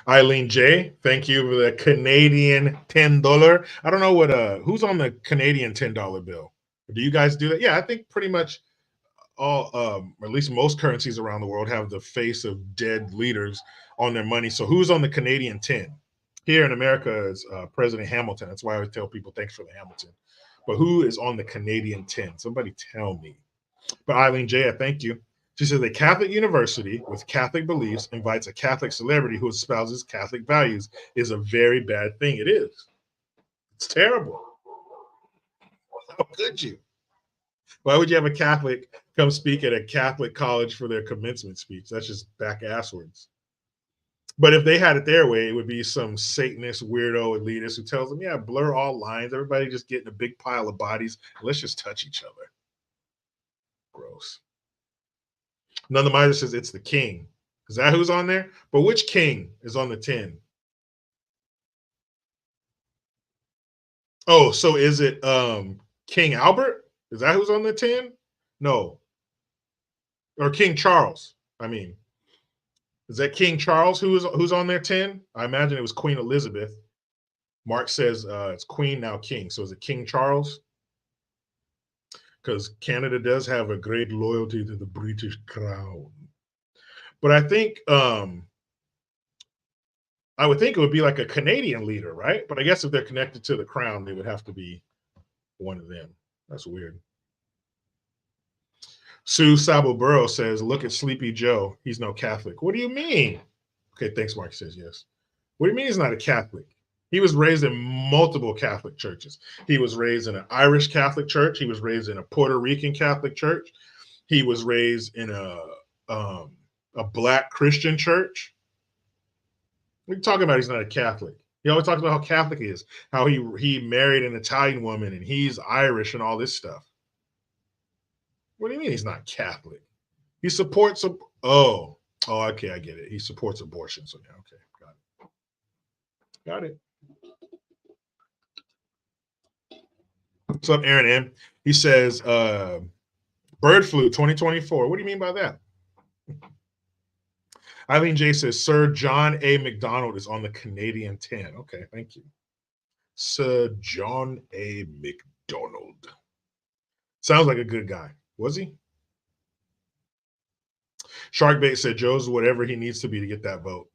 Eileen J, thank you for the Canadian $10. I don't know what who's on the Canadian $10 bill. Do you guys do that? Yeah, I think pretty much all, at least most currencies around the world have the face of dead leaders on their money. So who's on the Canadian 10? Here in America is President Hamilton. That's why I always tell people thanks for the Hamilton. But who is on the Canadian 10? Somebody tell me. But Eileen J, I thank you. She says a Catholic university with Catholic beliefs invites a Catholic celebrity who espouses Catholic values is a very bad thing. It is. It's terrible. How could you? Why would you have a Catholic come speak at a Catholic college for their commencement speech? That's just back asswards. But if they had it their way, it would be some Satanist, weirdo, elitist who tells them, yeah, blur all lines. Everybody just get in a big pile of bodies. Let's just touch each other. Gross. None the Miser says it's the king. Is that who's on there? But which king is on the 10? Oh, so is it King Albert? Is that who's on the 10? No. Or King Charles. I mean, is that King Charles who's on their 10? I imagine it was Queen Elizabeth. Mark says it's Queen, now King. So is it King Charles? Because Canada does have a great loyalty to the British crown. But I think I would think it would be like a Canadian leader, right? But I guess if they're connected to the crown, they would have to be one of them. That's weird. Sue Sabelburo says, look at Sleepy Joe. He's no Catholic. What do you mean? Okay, thanks, Mark says yes. What do you mean he's not a Catholic? He was raised in multiple Catholic churches. He was raised in an Irish Catholic church. He was raised in a Puerto Rican Catholic church. He was raised in a Black Christian church. What are you talking about? He's not a Catholic. He always talks about how Catholic he is, how he married an Italian woman and he's Irish and all this stuff. What do you mean he's not Catholic? He supports okay, I get it. He supports abortion. So yeah, okay, got it. What's up, Aaron M? He says, bird flu 2024. What do you mean by that? Eileen J says, Sir John A. McDonald is on the Canadian 10. Okay, thank you. Sir John A. McDonald. Sounds like a good guy. Was he? Sharkbait said Joe's whatever he needs to be to get that vote.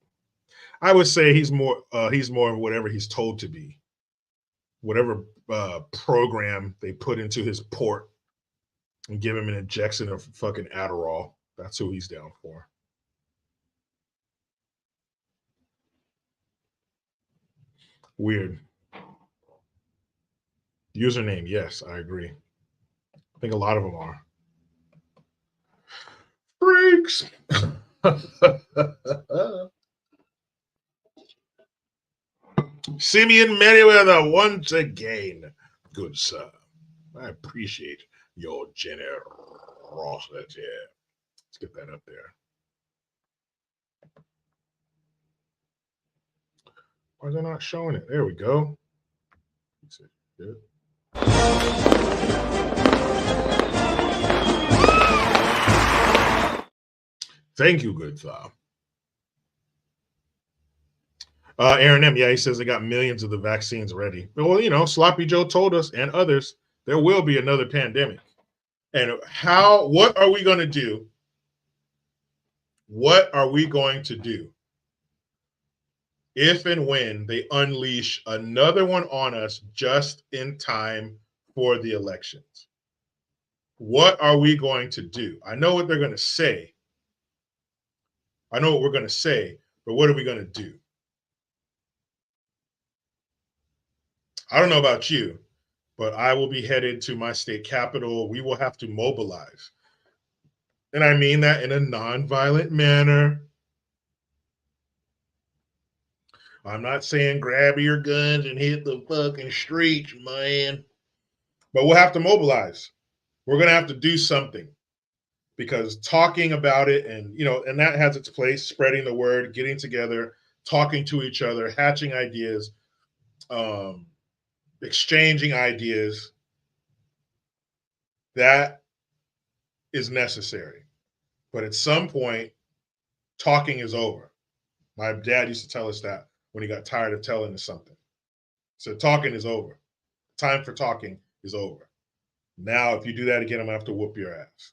I would say he's more of whatever he's told to be. Whatever program they put into his port and give him an injection of fucking Adderall. That's who he's down for. Weird. Username, yes, I agree. I think a lot of them are. Freaks. Simeon Merriweather once again. Good sir. I appreciate your generosity. Let's get that up there. Why are they not showing it? There we go. Good. Thank you, good sir. Aaron M, yeah, he says they got millions of the vaccines ready. Well, you know, Sloppy Joe told us and others there will be another pandemic. And what are we going to do? What are we going to do if and when they unleash another one on us just in time for the elections? What are we going to do? I know what they're going to say. I know what we're going to say, but what are we going to do? I don't know about you, but I will be headed to my state capital. We will have to mobilize. And I mean that in a non-violent manner. I'm not saying grab your guns and hit the fucking streets, man. But we'll have to mobilize. We're going to have to do something, because talking about it and, you know, and that has its place, spreading the word, getting together, talking to each other, hatching ideas, exchanging ideas. That is necessary. But at some point, talking is over. My dad used to tell us that when he got tired of telling us something. So talking is over. Time for talking is over. Now, if you do that again, I'm going to have to whoop your ass.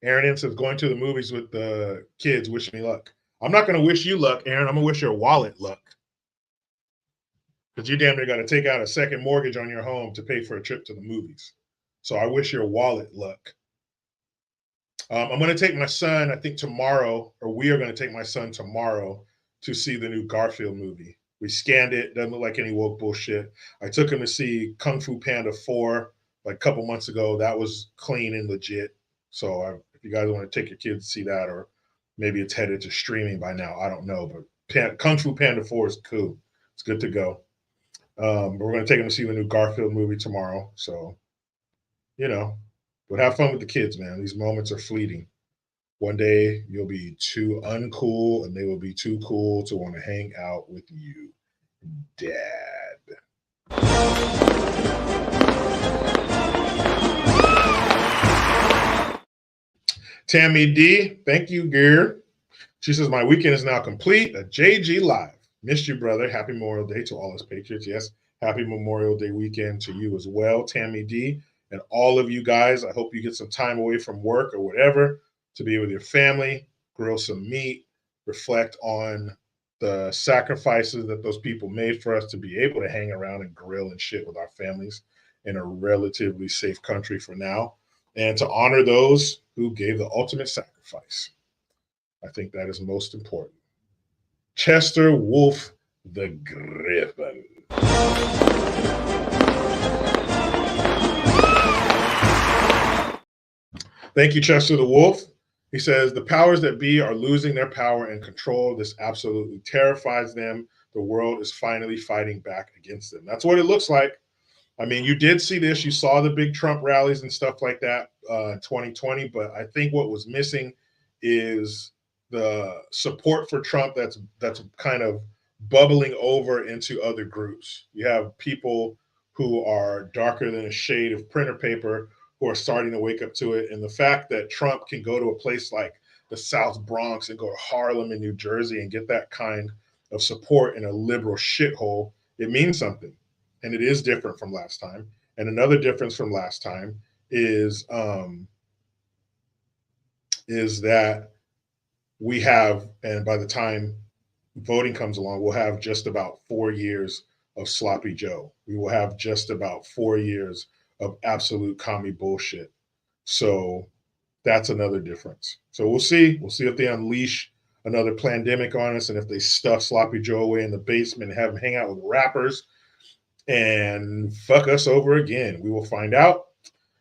Aaron M says, going to the movies with the kids, wish me luck. I'm not going to wish you luck, Aaron. I'm going to wish your wallet luck. Because you damn near got to take out a second mortgage on your home to pay for a trip to the movies. So I wish your wallet luck. I'm going to take my son, I think tomorrow, or we are going to take my son tomorrow to see the new Garfield movie. We scanned it. Doesn't look like any woke bullshit. I took him to see Kung Fu Panda 4 like a couple months ago. That was clean and legit. So if you guys want to take your kids to see that, or maybe it's headed to streaming by now, I don't know. But Kung Fu Panda 4 is cool. It's good to go. We're going to take him to see the new Garfield movie tomorrow. So, you know, but have fun with the kids, man. These moments are fleeting. One day you'll be too uncool and they will be too cool to want to hang out with you, Dad. Tammy D, thank you, Gear. She says, my weekend is now complete. A JG Live. Missed you, brother. Happy Memorial Day to all us Patriots. Yes, happy Memorial Day weekend to you as well, Tammy D. And all of you guys, I hope you get some time away from work or whatever to be with your family, grill some meat, reflect on the sacrifices that those people made for us to be able to hang around and grill and shit with our families in a relatively safe country for now, and to honor those who gave the ultimate sacrifice. I think that is most important. Chester Wolf the Griffin. Thank you, Chester the Wolf. He says, the powers that be are losing their power and control. This absolutely terrifies them. The world is finally fighting back against them. That's what it looks like. I mean, you did see this. You saw the big Trump rallies and stuff like that in 2020. But I think what was missing is the support for Trump that's kind of bubbling over into other groups. You have people who are darker than a shade of printer paper who are starting to wake up to it. And the fact that Trump can go to a place like the South Bronx and go to Harlem in New Jersey and get that kind of support in a liberal shithole, it means something. And it is different from last time. And another difference from last time is that we have, and by the time voting comes along, we'll have just about 4 years of sloppy Joe. We will have just about 4 years of absolute commie bullshit. So that's another difference. So we'll see. We'll see if they unleash another pandemic on us and if they stuff sloppy Joe away in the basement and have him hang out with rappers and fuck us over again. We will find out.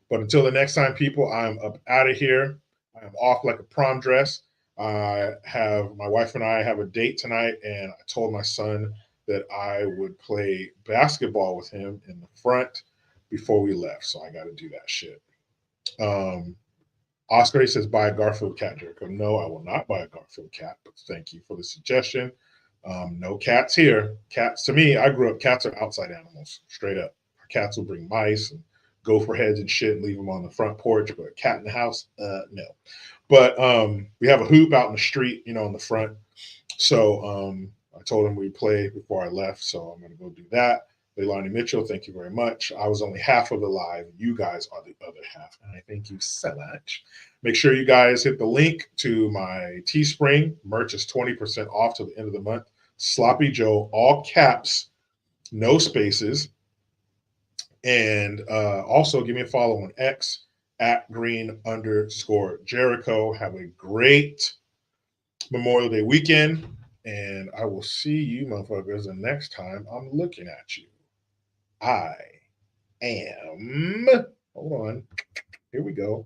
But until the next time, people, I'm up out of here. I am off like a prom dress. My wife and I have a date tonight, and I told my son that I would play basketball with him in the front before we left. So I got to do that shit. Oscar, he says, buy a Garfield cat, Jericho. No, I will not buy a Garfield cat, but thank you for the suggestion. No cats here. Cats, to me, I grew up, cats are outside animals, straight up. Cats will bring mice and gopher heads and shit and leave them on the front porch, but cat in the house, no. But we have a hoop out in the street, you know, in the front. So I told him we'd play before I left, so I'm going to go do that. Leilani Mitchell, thank you very much. I was only half of the live. You guys are the other half, and I thank you so much. Make sure you guys hit the link to my Teespring. Merch is 20% off till the end of the month. Sloppy Joe, all caps, no spaces. And also give me a follow on X at @green_Jericho. Have a great Memorial Day weekend. And I will see you motherfuckers the next time I'm looking at you. I am, hold on, here we go.